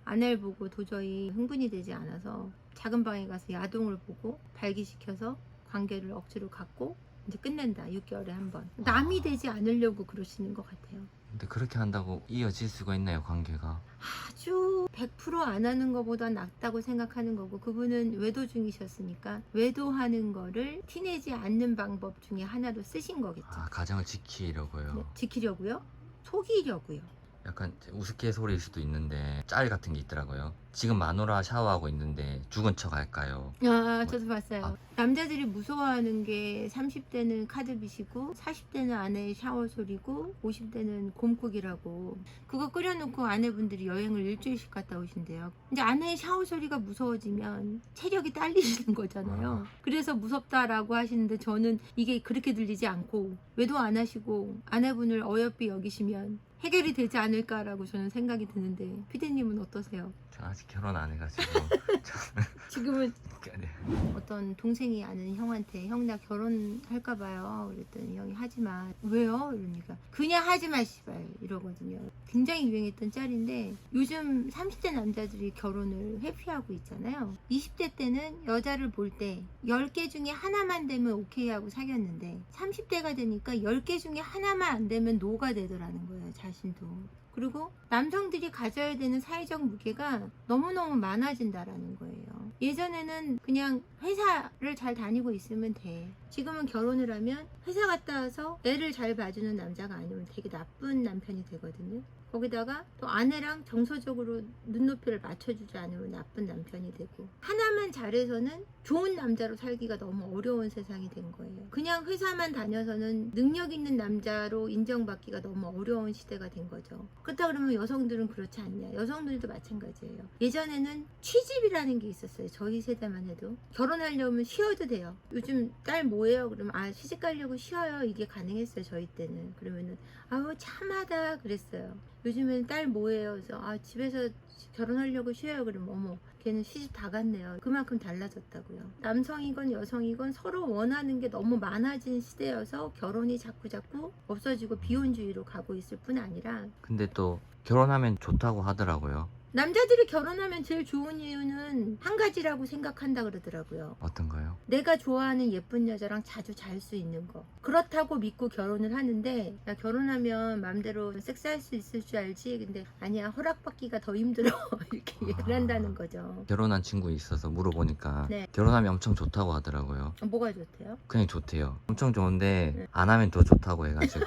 아내를 보고 도저히 흥분이 되지 않아서 작은 방에 가서 야동을 보고 발기시켜서 관계를 억지로 갖고 이제 끝낸다. 6개월에 한 번. 남이 되지 않으려고 그러시는 것 같아요. 근데 그렇게 한다고 이어질 수가 있나요, 관계가? 아주 100% 안 하는 것보다 낫다고 생각하는 거고 그분은 외도 중이셨으니까 외도하는 거를 티내지 않는 방법 중에 하나로 쓰신 거겠죠. 아, 가정을 지키려고요. 네, 지키려고요? 속이려고요. 약간 우스갯소리일 수도 있는데 짤 같은 게 있더라고요. 지금 마누라 샤워하고 있는데 죽은 척 할까요? 아, 저도 봤어요. 아. 남자들이 무서워하는 게 30대는 카드빗이고 40대는 아내의 샤워 소리고 50대는 곰국이라고. 그거 끓여놓고 아내분들이 여행을 일주일씩 갔다 오신대요. 이제 아내의 샤워 소리가 무서워지면 체력이 딸리시는 거잖아요. 그래서 무섭다라고 하시는데 저는 이게 그렇게 들리지 않고 외도 안 하시고 아내분을 어여삐 여기시면 해결이 되지 않을까라고 저는 생각이 드는데 피디님은 어떠세요? 전 아직 결혼 안 해가지고 저는 지금은 네. 어떤 동생이 아는 형한테 형 나 결혼할까 봐요 그랬더니 형이 하지마. 왜요? 이러니까 그냥 하지마 씨발 이러거든요. 굉장히 유행했던 짤인데 요즘 30대 남자들이 결혼을 회피하고 있잖아요. 20대 때는 여자를 볼 때 10개 중에 하나만 되면 오케이 하고 사귀었는데 30대가 되니까 10개 중에 하나만 안 되면 노가 되더라는 거예요. 자신도. 그리고 남성들이 가져야 되는 사회적 무게가 너무너무 많아진다라는 거예요. 예전에는 그냥 회사를 잘 다니고 있으면 돼. 지금은 결혼을 하면 회사 갔다 와서 애를 잘 봐주는 남자가 아니면 되게 나쁜 남편이 되거든요. 거기다가 또 아내랑 정서적으로 눈높이를 맞춰주지 않으면 나쁜 남편이 되고 하나만 잘해서는 좋은 남자로 살기가 너무 어려운 세상이 된 거예요. 그냥 회사만 다녀서는 능력 있는 남자로 인정받기가 너무 어려운 시대가 된 거죠. 그렇다 그러면 여성들은 그렇지 않냐. 여성들도 마찬가지예요. 예전에는 취집이라는 게 있었어요. 저희 세대만 해도. 결혼하려면 쉬어도 돼요. 요즘 딸 뭐예요? 그러면 아 시집 가려고 쉬어요. 이게 가능했어요. 저희 때는. 그러면은 아우 참하다 그랬어요. 요즘엔 딸 뭐예요? 그래서 아 집에서 결혼하려고 쉬어요. 그러면 어머 걔는 시집 다 갔네요. 그만큼 달라졌다고요. 남성이건 여성이건 서로 원하는 게 너무 많아진 시대여서 결혼이 자꾸 없어지고 비혼주의로 가고 있을 뿐 아니라 근데 또 결혼하면 좋다고 하더라고요. 남자들이 결혼하면 제일 좋은 이유는 한 가지라고 생각한다 그러더라고요. 어떤 거요? 내가 좋아하는 예쁜 여자랑 자주 잘 수 있는 거. 그렇다고 믿고 결혼을 하는데 야 결혼하면 맘대로 섹스할 수 있을 줄 알지? 근데 아니야 허락받기가 더 힘들어 이렇게 얘기를 한다는 거죠. 결혼한 친구 있어서 물어보니까 네. 결혼하면 엄청 좋다고 하더라고요. 뭐가 좋대요? 그냥 좋대요. 엄청 좋은데 네. 안 하면 더 좋다고 해가지고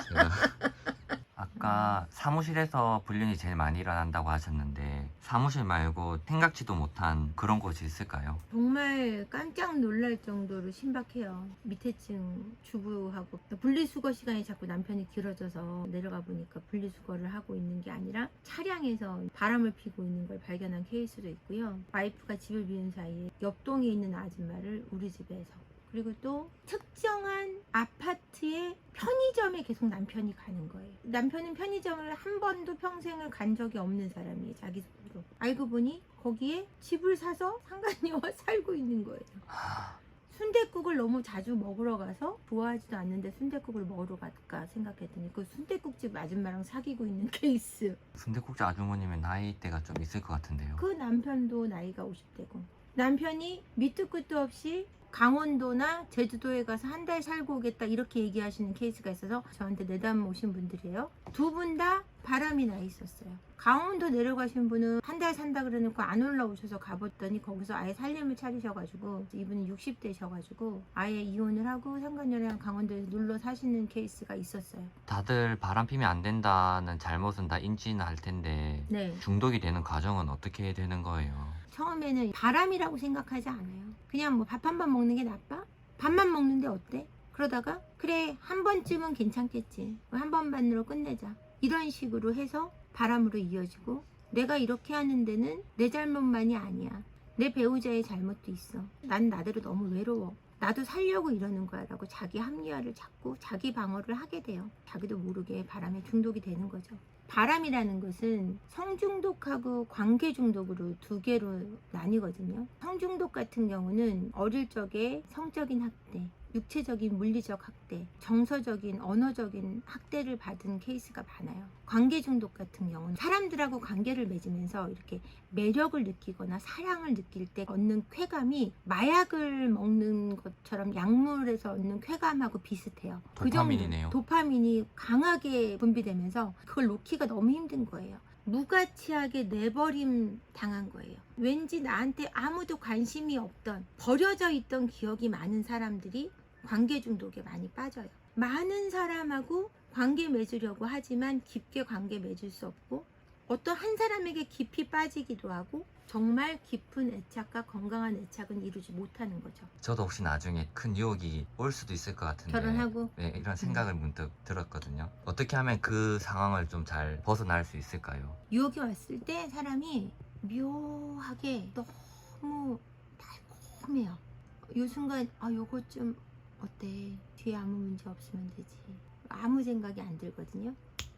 제가 아까 사무실에서 불륜이 제일 많이 일어난다고 하셨는데 사무실 말고 생각지도 못한 그런 곳이 있을까요? 정말 깜짝 놀랄 정도로 신박해요. 밑에 층 주부하고 분리수거 시간이 자꾸 남편이 길어져서 내려가 보니까 분리수거를 하고 있는 게 아니라 차량에서 바람을 피고 있는 걸 발견한 케이스도 있고요. 와이프가 집을 비운 사이에 옆동에 있는 아줌마를 우리 집에서 그리고 또 특정한 아파트의 편의점에 계속 남편이 가는 거예요. 남편은 편의점을 한 번도 평생을 간 적이 없는 사람이에요. 자기 속으로. 알고 보니 거기에 집을 사서 상간녀와 살고 있는 거예요. 순댓국을 너무 자주 먹으러 가서 좋아하지도 않는데 순댓국을 먹으러 갈까 생각했더니 그 순댓국집 아줌마랑 사귀고 있는 케이스. 순댓국집 아주머님의 나이대가 좀 있을 것 같은데요. 그 남편도 나이가 50대고 남편이 밑도 끝도 없이 강원도나 제주도에 가서 한 달 살고 오겠다 이렇게 얘기하시는 케이스가 있어서 저한테 내담 오신 분들이에요. 두 분 다 바람이 나 있었어요. 강원도 내려가신 분은 한 달 산다 그러놓고 안 올라오셔서 가봤더니 거기서 아예 살림을 차리셔가지고 이분은 60대셔가지고 아예 이혼을 하고 상간녀랑 강원도에서 눌러 사시는 케이스가 있었어요. 다들 바람 피면 안 된다는 잘못은 다 인지는 할 텐데 네. 중독이 되는 과정은 어떻게 되는 거예요? 처음에는 바람이라고 생각하지 않아요. 그냥 뭐 밥 한 번 먹는 게 나빠? 밥만 먹는데 어때? 그러다가 그래 한 번쯤은 괜찮겠지. 한 번만으로 끝내자. 이런 식으로 해서 바람으로 이어지고 내가 이렇게 하는 데는 내 잘못만이 아니야. 내 배우자의 잘못도 있어. 난 나대로 너무 외로워. 나도 살려고 이러는 거야 라고 자기 합리화를 찾고 자기 방어를 하게 돼요. 자기도 모르게 바람에 중독이 되는 거죠. 바람이라는 것은 성중독하고 관계중독으로 두 개로 나뉘거든요. 성중독 같은 경우는 어릴 적에 성적인 학대, 육체적인 물리적 학대, 정서적인 언어적인 학대를 받은 케이스가 많아요. 관계중독 같은 경우는 사람들하고 관계를 맺으면서 이렇게 매력을 느끼거나 사랑을 느낄 때 얻는 쾌감이 마약을 먹는 것처럼 약물에서 얻는 쾌감하고 비슷해요. 도파민이네요. 그 정도 도파민이 강하게 분비되면서 그걸 놓기가 너무 힘든 거예요. 무가치하게 내버림 당한 거예요. 왠지 나한테 아무도 관심이 없던 버려져 있던 기억이 많은 사람들이 관계 중독에 많이 빠져요. 많은 사람하고 관계 맺으려고 하지만 깊게 관계 맺을 수 없고 어떤 한 사람에게 깊이 빠지기도 하고 정말 깊은 애착과 건강한 애착은 이루지 못하는 거죠. 저도 혹시 나중에 큰 유혹이 올 수도 있을 것 같은데 결혼하고 네, 이런 생각을 문득 들었거든요. 어떻게 하면 그 상황을 좀 잘 벗어날 수 있을까요? 유혹이 왔을 때 사람이 묘하게 너무 달콤해요. 요 순간 요거 좀 어때? 뒤에 아무 문제 없으면 되지. 아무 생각이 안 들거든요.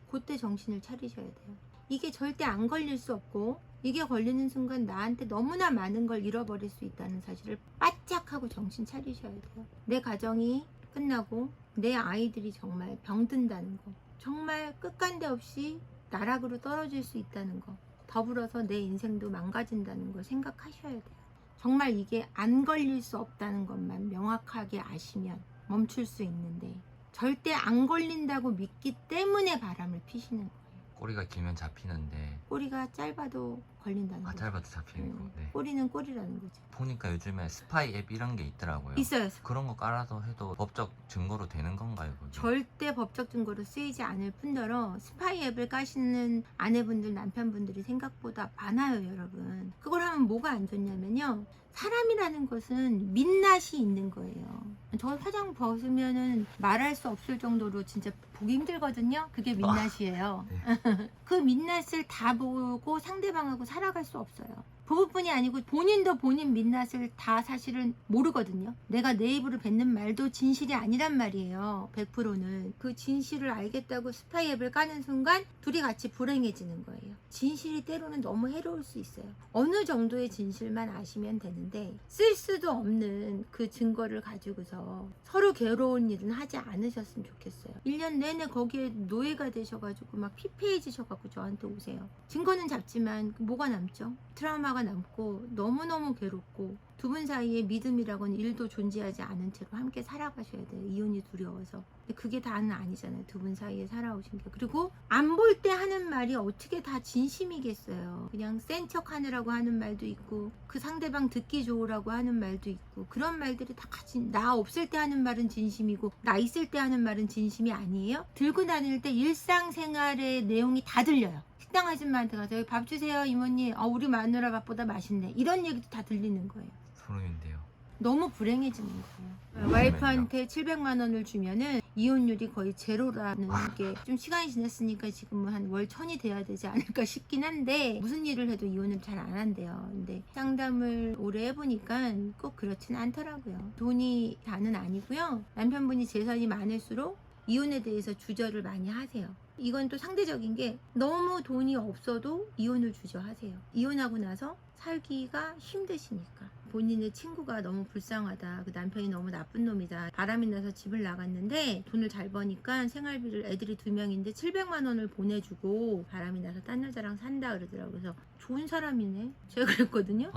그때 정신을 차리셔야 돼요. 이게 절대 안 걸릴 수 없고 이게 걸리는 순간 나한테 너무나 많은 걸 잃어버릴 수 있다는 사실을 바짝 하고 정신 차리셔야 돼요. 내 가정이 끝나고 내 아이들이 정말 병든다는 거, 정말 끝간데 없이 나락으로 떨어질 수 있다는 거, 더불어서 내 인생도 망가진다는 걸 생각하셔야 돼요. 정말 이게 안 걸릴 수 없다는 것만 명확하게 아시면 멈출 수 있는데 절대 안 걸린다고 믿기 때문에 바람을 피시는 거예요. 꼬리가 길면 잡히는데 꼬리가 짧아도 걸린다는 거죠. 짧아도 잡히는 거. 네. 꼬리는 꼬리라는 거죠. 보니까 요즘에 스파이 앱 이런 게 있더라고요. 있어요. 그런 거 깔아서 해도 법적 증거로 되는 건가요? 그게? 절대 법적 증거로 쓰이지 않을 뿐더러 스파이 앱을 까시는 아내분들, 남편분들이 생각보다 많아요, 여러분. 그걸 하면 뭐가 안 좋냐면요. 사람이라는 것은 민낯이 있는 거예요. 저 화장 벗으면은 말할 수 없을 정도로 진짜 보기 힘들거든요. 그게 민낯이에요. 네. 그 민낯을 다 보고 상대방하고 살아갈 수 없어요. 그것뿐이 아니고 본인도 본인 민낯을 다 사실은 모르거든요. 내가 내 입으로 뱉는 말도 진실이 아니란 말이에요. 100%는. 그 진실을 알겠다고 스파이 앱을 까는 순간 둘이 같이 불행해지는 거예요. 진실이 때로는 너무 해로울 수 있어요. 어느 정도의 진실만 아시면 되는데 쓸 수도 없는 그 증거를 가지고서 서로 괴로운 일은 하지 않으셨으면 좋겠어요. 1년 내내 거기에 노예가 되셔가지고 막 피폐해지셔가지고 저한테 오세요. 증거는 잡지만 뭐가 남죠? 트라우마가 남고 너무너무 괴롭고 두 분 사이에 믿음이라고는 일도 존재하지 않은 채로 함께 살아가셔야 돼요. 이혼이 두려워서. 근데 그게 다는 아니잖아요. 두 분 사이에 살아오신 게. 그리고 안 볼 때 하는 말이 어떻게 다 진심이겠어요. 그냥 센 척 하느라고 하는 말도 있고 그 상대방 듣기 좋으라고 하는 말도 있고 그런 말들이 다 나 없을 때 하는 말은 진심이고 나 있을 때 하는 말은 진심이 아니에요? 들고 다닐 때 일상생활의 내용이 다 들려요. 식당 아줌마한테 가서 여기 밥 주세요 이모님. 우리 마누라 밥보다 맛있네. 이런 얘기도 다 들리는 거예요. 소름인데요. 너무 불행해지는 거예요. 와이프한테 700만 원을 주면은 이혼율이 거의 제로라는 게 좀 시간이 지났으니까 지금은 한 월 1000이 돼야 되지 않을까 싶긴 한데 무슨 일을 해도 이혼을 잘 안 한대요. 근데 상담을 오래 해보니까 꼭 그렇진 않더라고요. 돈이 다는 아니고요. 남편분이 재산이 많을수록 이혼에 대해서 주저를 많이 하세요. 이건 또 상대적인 게 너무 돈이 없어도 이혼을 주저하세요. 이혼하고 나서 살기가 힘드시니까. 본인의 친구가 너무 불쌍하다. 그 남편이 너무 나쁜 놈이다. 바람이 나서 집을 나갔는데 돈을 잘 버니까 생활비를 애들이 2명인데 700만 원을 보내주고 바람이 나서 딴 여자랑 산다 그러더라고요. 그래서 좋은 사람이네. 제가 그랬거든요.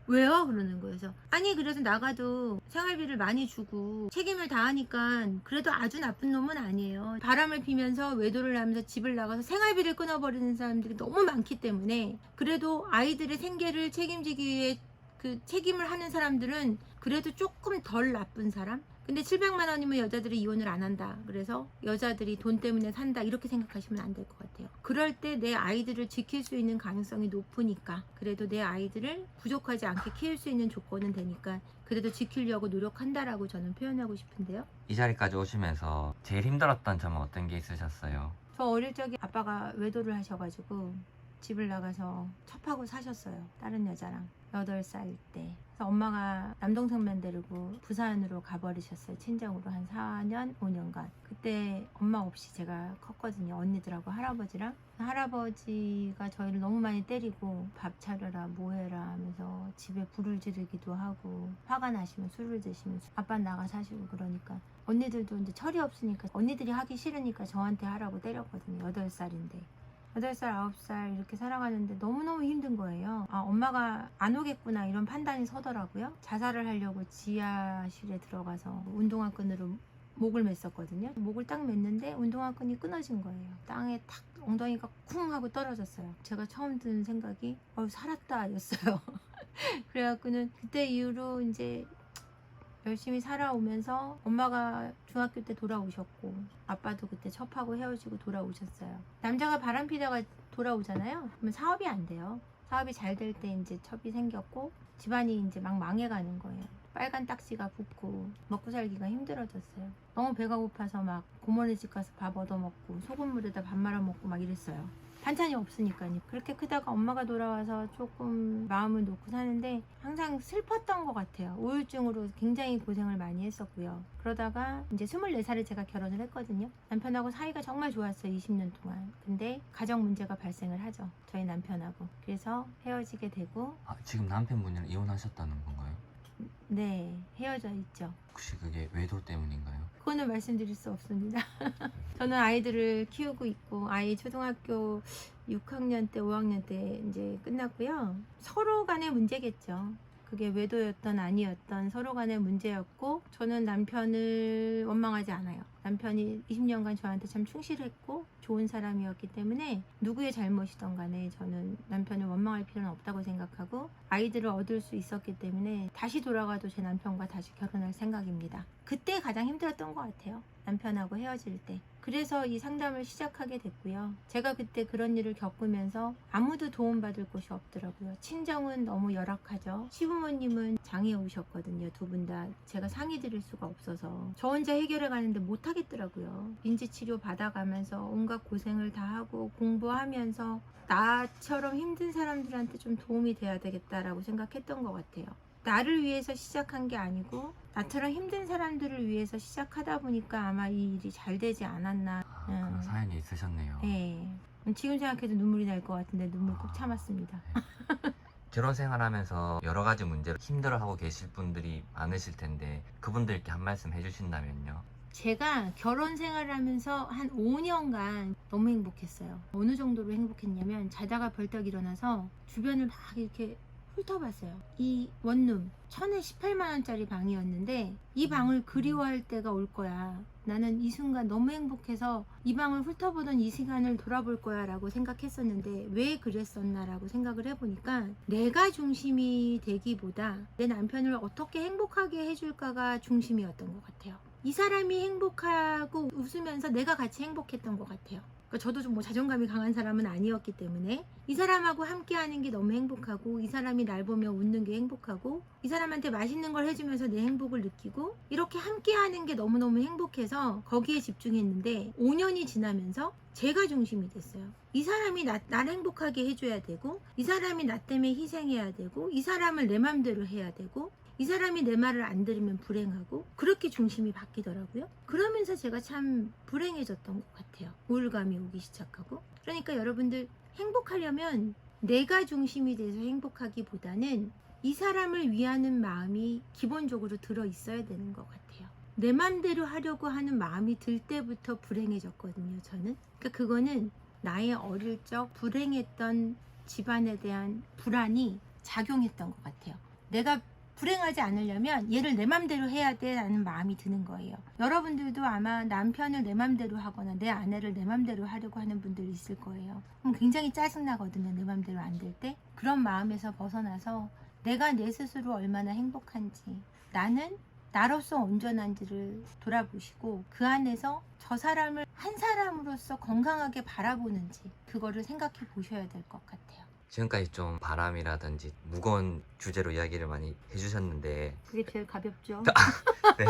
왜요? 그러는 거예요. 그래서 아니 그래서 나가도 생활비를 많이 주고 책임을 다하니까 그래도 아주 나쁜 놈은 아니에요. 바람을 피면서 외도를 하면서 집을 나가서 생활비를 끊어버리는 사람들이 너무 많기 때문에 그래도 아이들의 생계를 책임지기 위해 그 책임을 하는 사람들은 그래도 조금 덜 나쁜 사람? 근데 700만 원이면 여자들이 이혼을 안 한다. 그래서 여자들이 돈 때문에 산다. 이렇게 생각하시면 안 될 것 같아요. 그럴 때 내 아이들을 지킬 수 있는 가능성이 높으니까 그래도 내 아이들을 부족하지 않게 키울 수 있는 조건은 되니까 그래도 지키려고 노력한다라고 저는 표현하고 싶은데요. 이 자리까지 오시면서 제일 힘들었던 점은 어떤 게 있으셨어요? 저 어릴 적에 아빠가 외도를 하셔가지고 집을 나가서 첩하고 사셨어요. 다른 여자랑 8살 때. 그래서 엄마가 남동생만 데리고 부산으로 가버리셨어요. 친정으로 한 4년 5년간. 그때 엄마 없이 제가 컸거든요. 언니들하고 할아버지랑. 할아버지가 저희를 너무 많이 때리고 밥 차려라 뭐해라 하면서 집에 불을 지르기도 하고 화가 나시면 술을 드시면 아빠 나가 사시고 그러니까 언니들도 이제 철이 없으니까 언니들이 하기 싫으니까 저한테 하라고 때렸거든요. 8살인데 8살, 9살 이렇게 살아가는데 너무너무 힘든 거예요. 아, 엄마가 안 오겠구나 이런 판단이 서더라고요. 자살을 하려고 지하실에 들어가서 운동화 끈으로 목을 맸었거든요. 목을 딱 맸는데 운동화 끈이 끊어진 거예요. 땅에 탁 엉덩이가 쿵 하고 떨어졌어요. 제가 처음 든 생각이 살았다 였어요. 그래갖고는 그때 이후로 이제 열심히 살아오면서 엄마가 중학교 때 돌아오셨고 아빠도 그때 첩하고 헤어지고 돌아오셨어요. 남자가 바람피다가 돌아오잖아요. 그러면 사업이 안 돼요. 사업이 잘 될 때 이제 첩이 생겼고 집안이 이제 막 망해가는 거예요. 빨간 딱지가 붙고 먹고 살기가 힘들어졌어요. 너무 배가 고파서 막 고모네 집 가서 밥 얻어먹고 소금물에다 밥 말아 먹고 막 이랬어요. 반찬이 없으니까요. 그렇게 크다가 엄마가 돌아와서 조금 마음을 놓고 사는데 항상 슬펐던 것 같아요. 우울증으로 굉장히 고생을 많이 했었고요. 그러다가 이제 24살에 제가 결혼을 했거든요. 남편하고 사이가 정말 좋았어요. 20년 동안. 근데 가정 문제가 발생을 하죠. 저희 남편하고. 그래서 헤어지게 되고 지금 남편분이랑 이혼하셨다는 건가요? 네, 헤어져 있죠. 혹시 그게 외도 때문인가요? 그거는 말씀드릴 수 없습니다. 저는 아이들을 키우고 있고 아이 초등학교 6학년 때 5학년 때 이제 끝났고요. 서로 간의 문제겠죠. 그게 외도였던 아니었던 서로 간의 문제였고 저는 남편을 원망하지 않아요. 남편이 20년간 저한테 참 충실했고 좋은 사람이었기 때문에 누구의 잘못이던 간에 저는 남편을 원망할 필요는 없다고 생각하고 아이들을 얻을 수 있었기 때문에 다시 돌아가도 제 남편과 다시 결혼할 생각입니다. 그때 가장 힘들었던 것 같아요. 남편하고 헤어질 때. 그래서 이 상담을 시작하게 됐고요. 제가 그때 그런 일을 겪으면서 아무도 도움받을 곳이 없더라고요. 친정은 너무 열악하죠. 시부모님은 장애 오셨거든요. 두 분 다. 제가 상의 드릴 수가 없어서 저 혼자 해결해 가는데 못 하겠더라고요. 인지치료 받아가면서 온갖 고생을 다 하고 공부하면서 나처럼 힘든 사람들한테 좀 도움이 돼야 되겠다라고 생각했던 것 같아요. 나를 위해서 시작한 게 아니고 나처럼 힘든 사람들을 위해서 시작하다 보니까 아마 이 일이 잘 되지 않았나. 그런 사연이 있으셨네요. 네. 지금 생각해도 눈물이 날 것 같은데 눈물 꼭 참았습니다. 네. 결혼 생활하면서 여러 가지 문제로 힘들어하고 계실 분들이 많으실 텐데 그분들께 한 말씀 해주신다면요? 제가 결혼 생활을 하면서 한 5년간 너무 행복했어요. 어느 정도로 행복했냐면 자다가 벌떡 일어나서 주변을 막 이렇게 훑어봤어요. 이 원룸 1000에 18만원짜리 방이었는데 이 방을 그리워할 때가 올 거야. 나는 이 순간 너무 행복해서 이 방을 훑어보던 이 시간을 돌아볼 거야 라고 생각했었는데 왜 그랬었나 라고 생각을 해보니까 내가 중심이 되기보다 내 남편을 어떻게 행복하게 해줄까가 중심이었던 것 같아요. 이 사람이 행복하고 웃으면서 내가 같이 행복했던 것 같아요. 그러니까 저도 좀 뭐 자존감이 강한 사람은 아니었기 때문에 이 사람하고 함께하는 게 너무 행복하고 이 사람이 날 보며 웃는 게 행복하고 이 사람한테 맛있는 걸 해주면서 내 행복을 느끼고 이렇게 함께하는 게 너무너무 행복해서 거기에 집중했는데 5년이 지나면서 제가 중심이 됐어요. 이 사람이 날 행복하게 해줘야 되고 이 사람이 나 때문에 희생해야 되고 이 사람을 내 맘대로 해야 되고 이 사람이 내 말을 안 들으면 불행하고 그렇게 중심이 바뀌더라고요. 그러면서 제가 참 불행해졌던 것 같아요. 우울감이 오기 시작하고. 그러니까 여러분들 행복하려면 내가 중심이 돼서 행복하기보다는 이 사람을 위하는 마음이 기본적으로 들어 있어야 되는 것 같아요. 내 맘대로 하려고 하는 마음이 들 때부터 불행해졌거든요, 저는. 그러니까 그거는 나의 어릴 적 불행했던 집안에 대한 불안이 작용했던 것 같아요. 내가 불행하지 않으려면 얘를 내 맘대로 해야 돼 라는 마음이 드는 거예요. 여러분들도 아마 남편을 내 맘대로 하거나 내 아내를 내 맘대로 하려고 하는 분들 있을 거예요. 그럼 굉장히 짜증나거든요. 내 맘대로 안 될 때. 그런 마음에서 벗어나서 내가 내 스스로 얼마나 행복한지, 나는 나로서 온전한지를 돌아보시고 그 안에서 저 사람을 한 사람으로서 건강하게 바라보는지 그거를 생각해 보셔야 될 것 같아요. 지금까지 좀 바람이라든지 무거운 주제로 이야기를 많이 해주셨는데 그게 제일 가볍죠. 네.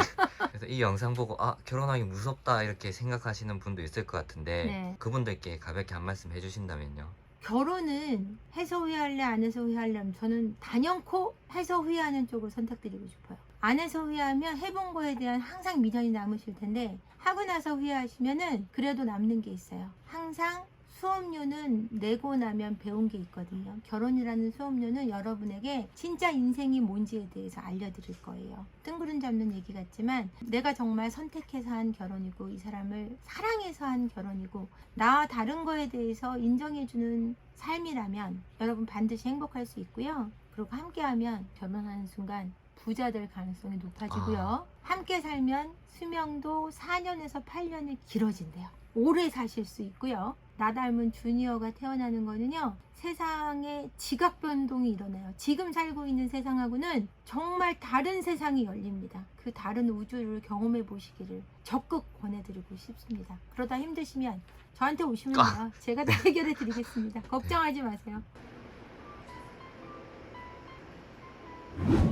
그래서 이 영상 보고 결혼하기 무섭다 이렇게 생각하시는 분도 있을 것 같은데 네. 그분들께 가볍게 한 말씀 해주신다면요. 결혼은 해서 후회할래 안 해서 후회할래 저는 단연코 해서 후회하는 쪽을 선택드리고 싶어요. 안 해서 후회하면 해본 거에 대한 항상 미련이 남으실 텐데 하고 나서 후회하시면은 그래도 남는 게 있어요. 항상 수업료는 내고 나면 배운 게 있거든요. 결혼이라는 수업료는 여러분에게 진짜 인생이 뭔지에 대해서 알려드릴 거예요. 뜬구름 잡는 얘기 같지만 내가 정말 선택해서 한 결혼이고 이 사람을 사랑해서 한 결혼이고 나와 다른 거에 대해서 인정해주는 삶이라면 여러분 반드시 행복할 수 있고요. 그리고 함께하면 결혼하는 순간 부자 될 가능성이 높아지고요. 함께 살면 수명도 4년에서 8년이 길어진대요. 오래 사실 수 있고요. 나 닮은 주니어가 태어나는 거는요. 세상에 지각 변동이 일어나요. 지금 살고 있는 세상하고는 정말 다른 세상이 열립니다. 그 다른 우주를 경험해 보시기를 적극 권해드리고 싶습니다. 그러다 힘드시면 저한테 오시면 돼요. 제가 다 해결해 드리겠습니다. 걱정하지 마세요.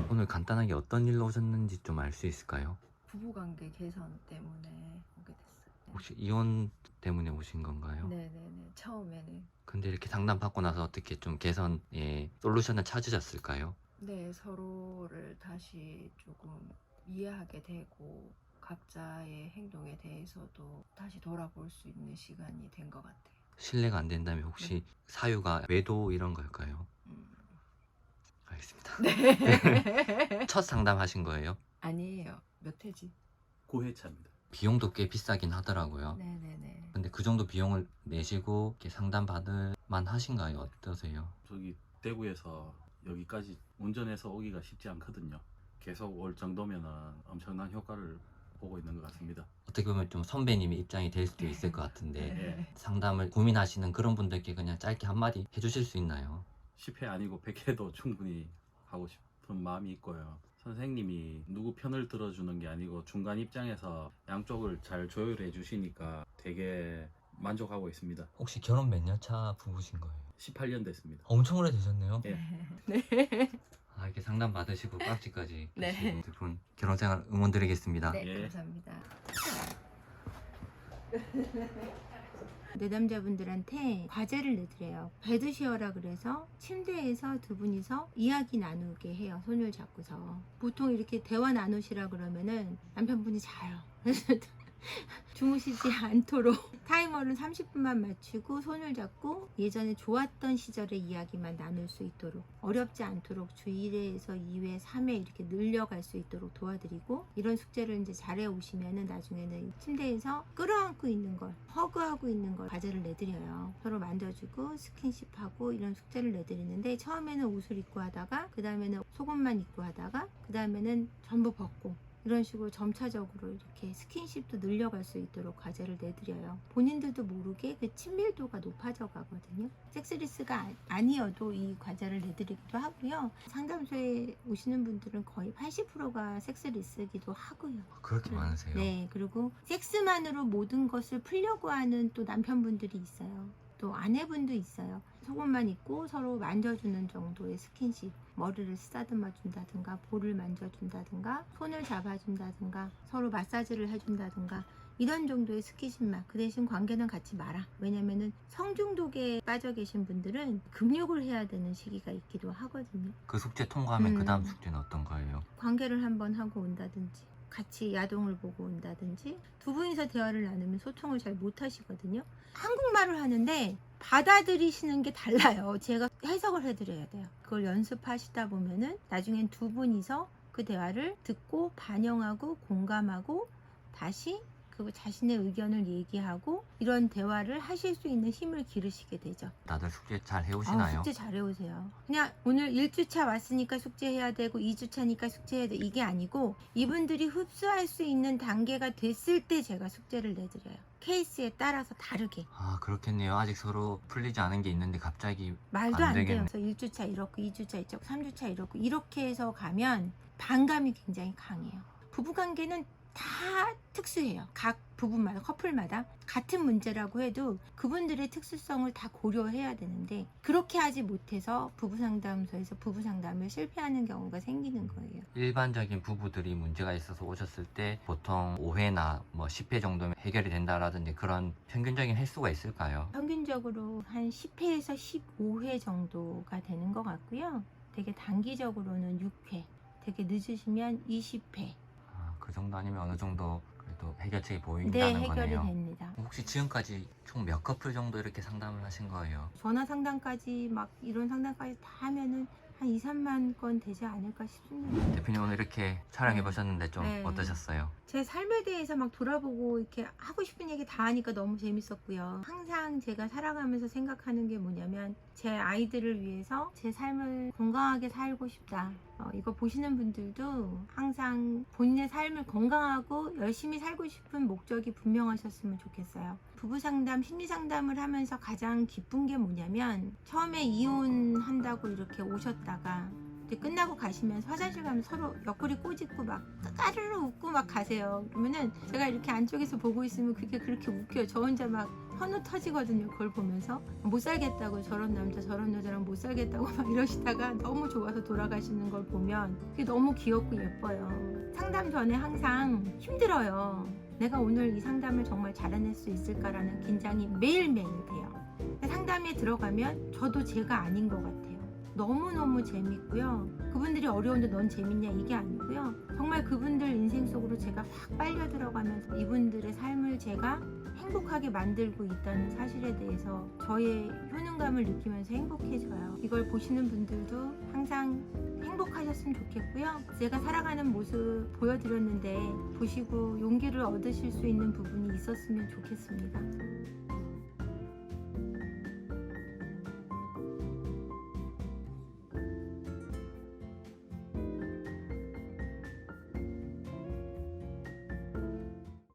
오늘 간단하게 어떤 일로 오셨는지 좀 알 수 있을까요? 부부관계 개선 때문에 오게 됐어요. 혹시 이혼 때문에 오신 건가요? 네네네. 처음에는 근데 이렇게 상담 받고 나서 어떻게 좀 개선의 솔루션을 찾으셨을까요? 네, 서로를 다시 조금 이해하게 되고 각자의 행동에 대해서도 다시 돌아볼 수 있는 시간이 된 것 같아요. 실례가 안 된다면 혹시 사유가 외도 이런 걸까요? 알겠습니다. 네. 첫 상담하신 거예요? 아니에요. 몇 회지? 9회차입니다. 비용도 꽤 비싸긴 하더라고요. 네네네. 근데 그 정도 비용을 내시고 이렇게 상담 받을 만 하신가요? 어떠세요? 저기 대구에서 여기까지 운전해서 오기가 쉽지 않거든요. 계속 올 정도면은 엄청난 효과를 보고 있는 것 같습니다. 어떻게 보면 좀 선배님의 입장이 될 수도 있을 것 같은데 네. 상담을 고민하시는 그런 분들께 그냥 짧게 한마디 해주실 수 있나요? 10회 아니고 100회도 충분히 하고 싶은 마음이 있고요. 선생님이 누구 편을 들어주는 게 아니고 중간 입장에서 양쪽을 잘 조율해 주시니까 되게 만족하고 있습니다. 혹시 결혼 몇 년 차 부부신 거예요? 18년 됐습니다. 엄청 오래되셨네요. 예. 네. 이렇게 상담 받으시고 깍지까지 네. 계시고 두 분 결혼 생활 응원드리겠습니다. 네, 예. 감사합니다. 내담자분들한테 과제를 내드려요. 베드쉐어라 그래서 침대에서 두 분이서 이야기 나누게 해요. 손을 잡고서. 보통 이렇게 대화 나누시라 그러면은 남편분이 자요. 주무시지 않도록 타이머를 30분만 맞추고 손을 잡고 예전에 좋았던 시절의 이야기만 나눌 수 있도록 어렵지 않도록 주 1회에서 2회, 3회 이렇게 늘려갈 수 있도록 도와드리고 이런 숙제를 이제 잘해 오시면은 나중에는 침대에서 끌어안고 있는 걸 허그하고 있는 걸 과제를 내드려요. 서로 만져주고 스킨십하고 이런 숙제를 내드리는데 처음에는 옷을 입고 하다가 그 다음에는 속옷만 입고 하다가 그 다음에는 전부 벗고 이런 식으로 점차적으로 이렇게 스킨십도 늘려갈 수 있도록 과제를 내드려요. 본인들도 모르게 그 친밀도가 높아져 가거든요. 섹스리스가 아니어도 이 과제를 내드리기도 하고요. 상담소에 오시는 분들은 거의 80%가 섹스리스기도 하고요. 그렇게 많으세요? 네, 그리고 섹스만으로 모든 것을 풀려고 하는 또 남편분들이 있어요. 또 아내분도 있어요. 속옷만 입고 서로 만져주는 정도의 스킨십, 머리를 쓰다듬어 준다든가 볼을 만져준다든가 손을 잡아준다든가 서로 마사지를 해준다든가 이런 정도의 스킨십만. 그 대신 관계는 갖지 마라. 왜냐면은 성중독에 빠져 계신 분들은 금욕을 해야 되는 시기가 있기도 하거든요. 그 숙제 통과하면 그 다음 숙제는 어떤 거예요? 관계를 한번 하고 온다든지 같이 야동을 보고 온다든지 두 분이서 대화를 나누면 소통을 잘 못하시거든요. 한국말을 하는데 받아들이시는 게 달라요. 제가 해석을 해드려야 돼요. 그걸 연습하시다 보면은 나중엔 두 분이서 그 대화를 듣고 반영하고 공감하고 다시 그 자신의 의견을 얘기하고 이런 대화를 하실 수 있는 힘을 기르시게 되죠. 다들 숙제 잘 해오시나요? 숙제 잘 해오세요. 그냥 오늘 1주차 왔으니까 숙제해야 되고 2주차니까 숙제해야 돼 이게 아니고 이분들이 흡수할 수 있는 단계가 됐을 때 제가 숙제를 내드려요. 케이스에 따라서 다르게. 아 그렇겠네요. 아직 서로 풀리지 않은 게 있는데 갑자기 말도 안 돼요. 되겠네. 그래서 1주차 이렇고 2주차 이렇고 3주차 이렇고 이렇게 해서 가면 반감이 굉장히 강해요. 부부관계는 다 특수해요. 각 부부마다 커플마다 같은 문제라고 해도 그분들의 특수성을 다 고려해야 되는데 그렇게 하지 못해서 부부상담소에서 부부상담을 실패하는 경우가 생기는 거예요. 일반적인 부부들이 문제가 있어서 오셨을 때 보통 5회나 뭐 10회 정도면 해결이 된다라든지 그런 평균적인 횟수가 있을까요? 평균적으로 한 10회에서 15회 정도가 되는 것 같고요. 되게 단기적으로는 6회, 되게 늦으시면 20회. 그 정도 아니면 어느 정도 그래도 해결책이 네, 보인다는 해결이 거네요. 됩니다. 혹시 지금까지 총 몇 커플 정도 이렇게 상담을 하신 거예요? 전화 상담까지 막 이런 상담까지 다 하면은 한 2, 3만 건 되지 않을까 싶습니다. 대표님 오늘 이렇게 촬영해 보셨는데 좀 네. 어떠셨어요? 제 삶에 대해서 막 돌아보고 이렇게 하고 싶은 얘기 다 하니까 너무 재밌었고요. 항상 제가 살아가면서 생각하는 게 뭐냐면 제 아이들을 위해서 제 삶을 건강하게 살고 싶다. 이거 보시는 분들도 항상 본인의 삶을 건강하고 열심히 살고 싶은 목적이 분명하셨으면 좋겠어요. 부부상담, 심리상담을 하면서 가장 기쁜 게 뭐냐면 처음에 이혼한다고 이렇게 오셨다가 끝나고 가시면서 화장실 가면 서로 옆구리 꼬집고 막 까르르 웃고 막 가세요. 그러면은 제가 이렇게 안쪽에서 보고 있으면 그게 그렇게 웃겨요. 저 혼자 막 현우 터지거든요. 그걸 보면서 못 살겠다고 저런 남자 저런 여자랑 못 살겠다고 막 이러시다가 너무 좋아서 돌아가시는 걸 보면 그게 너무 귀엽고 예뻐요. 상담 전에 항상 힘들어요. 내가 오늘 이 상담을 정말 잘해낼 수 있을까라는 긴장이 매일매일 돼요. 상담에 들어가면 저도 제가 아닌 것 같아요. 너무너무 재밌고요. 그분들이 어려운데 넌 재밌냐 이게 아니고요. 정말 그분들 인생 속으로 제가 확 빨려 들어가면서 이분들의 삶을 제가 행복하게 만들고 있다는 사실에 대해서 저의 효능감을 느끼면서 행복해져요. 이걸 보시는 분들도 항상 행복하셨으면 좋겠고요. 제가 살아가는 모습 보여드렸는데 보시고 용기를 얻으실 수 있는 부분이 있었으면 좋겠습니다.